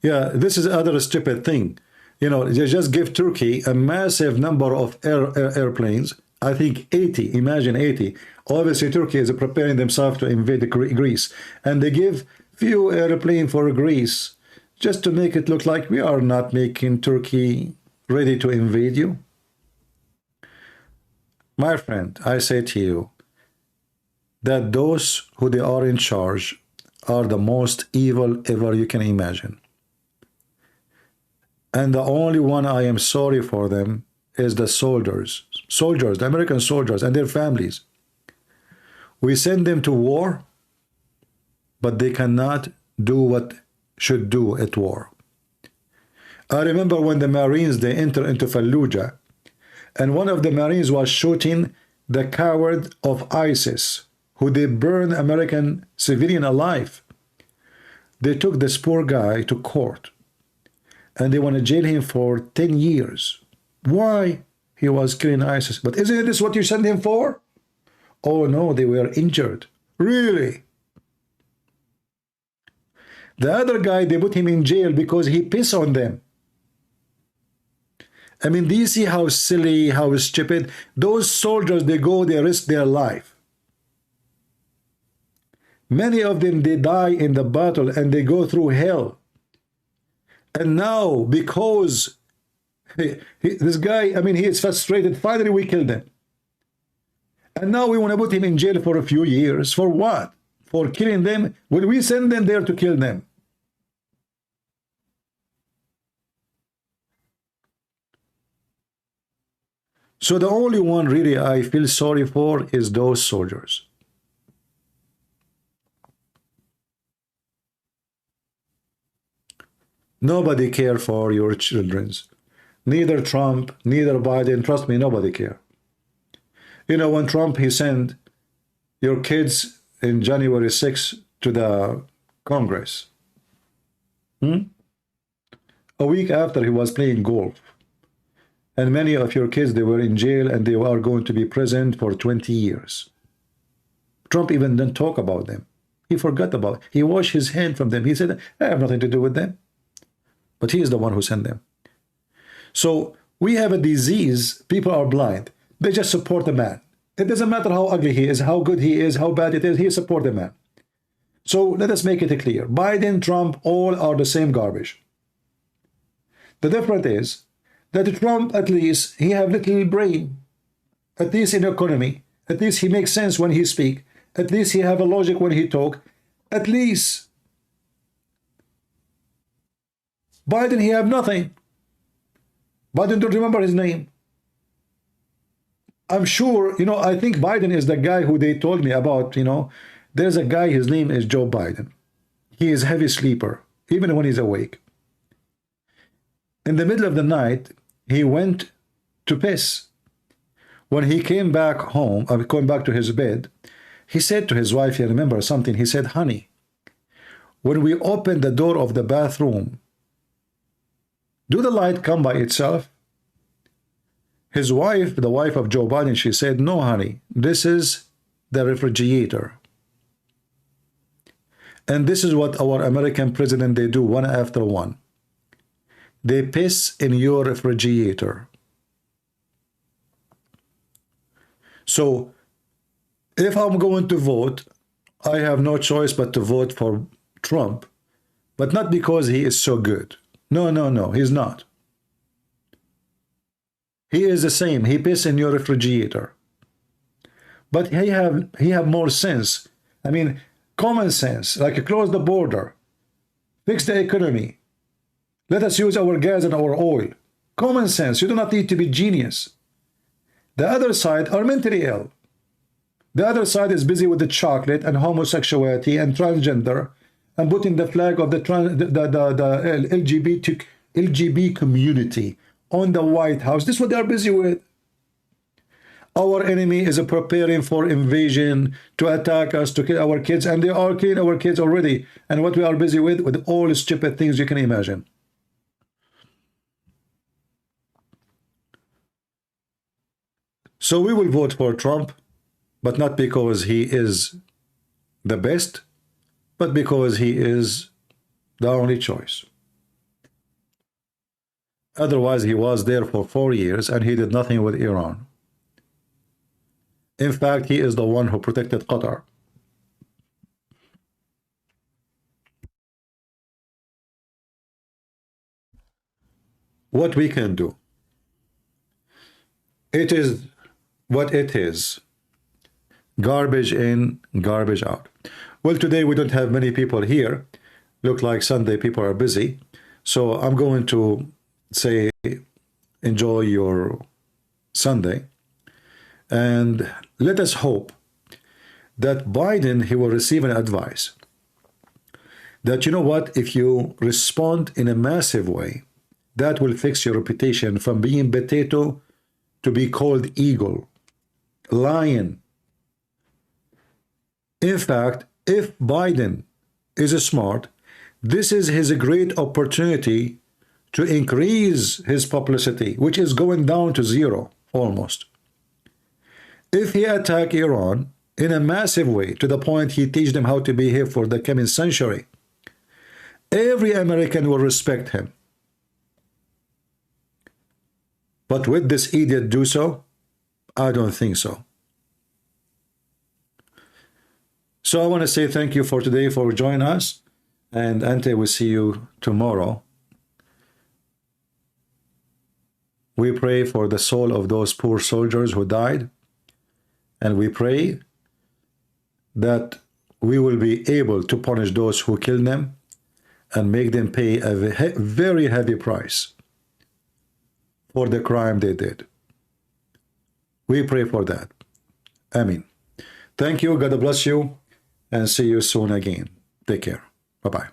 Yeah, this is another stupid thing. You know, they just give Turkey a massive number of airplanes. I think 80, imagine 80. Obviously, Turkey is preparing themselves to invade Greece. And they give few airplanes for Greece just to make it look like we are not making Turkey ready to invade you. My friend, I say to you that those who they are in charge are the most evil ever you can imagine. And the only one I am sorry for them is the soldiers, the American soldiers and their families. We send them to war, but they cannot do what should do at war. I remember when the Marines, they enter into Fallujah, and one of the Marines was shooting the coward of ISIS, who they burned American civilian alive. They took this poor guy to court, and they want to jail him for 10 years. Why? He was killing ISIS. But isn't this what you sent him for? Oh no, they were injured. Really? The other guy, they put him in jail because he pissed on them. I mean, do you see how silly, how stupid? Those soldiers, they go, they risk their life. Many of them, they die in the battle and they go through hell. And now, because this guy, I mean, he is frustrated, finally we killed him. And now we want to put him in jail for a few years. For what? For killing them? Will we send them there to kill them? So the only one really I feel sorry for is those soldiers. Nobody care for your children's. Neither Trump, neither Biden. Trust me, nobody care. You know, when Trump, he sent your kids in January 6th to the Congress. A week after, he was playing golf. And many of your kids, they were in jail and they are going to be prisoned for 20 years. Trump even didn't talk about them. He forgot about it. He washed his hand from them. He said, I have nothing to do with them. But he is the one who sent them. So we have a disease. People are blind. They just support the man. It doesn't matter how ugly he is, how good he is, how bad it is. He support the man. So let us make it clear. Biden, Trump, all are the same garbage. The difference is that Trump, at least, he have little brain. At least in economy. At least he makes sense when he speak. At least he have a logic when he talk. At least. Biden, he have nothing. Biden don't remember his name. I'm sure, you know, I think Biden is the guy who they told me about, you know. There's a guy, his name is Joe Biden. He is a heavy sleeper, even when he's awake. In the middle of the night, he went to piss. When he came back home, going back to his bed, he said to his wife, you remember something, he said, honey, when we open the door of the bathroom, do the light come by itself? His wife, the wife of Joe Biden, she said, no, honey, this is the refrigerator. And this is what our American president, they do one after one. They piss in your refrigerator. So, if I'm going to vote, I have no choice but to vote for Trump, but not because he is so good. No, no, no, he's not. He is the same. He piss in your refrigerator. But he have more sense. I mean, common sense, like close the border, fix the economy. Let us use our gas and our oil. Common sense. You do not need to be genius. The other side are mentally ill. The other side is busy with the chocolate and homosexuality and transgender and putting the flag of the LGBT community on the White House. This is what they are busy with. Our enemy is preparing for invasion, to attack us, to kill our kids, and they are killing our kids already. And what we are busy with all the stupid things you can imagine. So we will vote for Trump, but not because he is the best, but because he is the only choice. Otherwise, he was there for 4 years and he did nothing with Iran. In fact, he is the one who protected Qatar. What we can do? It is what it is. Garbage in, garbage out. Well, today we don't have many people here. Look like Sunday people are busy. So I'm going to say enjoy your Sunday. And let us hope that Biden, he will receive an advice. That, you know what, if you respond in a massive way, that will fix your reputation from being potato to be called eagle, lion. In fact, if Biden is smart, this is his great opportunity to increase his publicity, which is going down to zero almost. If he attack Iran in a massive way, to the point he teach them how to behave for the coming century, every American will respect him. But would this idiot do so? I don't think so. So I want to say thank you for today for joining us. And Ante, we'll see you tomorrow. We pray for the soul of those poor soldiers who died. And we pray that we will be able to punish those who killed them and make them pay a very heavy price for the crime they did. We pray for that. Amen. Thank you. God bless you. And see you soon again. Take care. Bye-bye.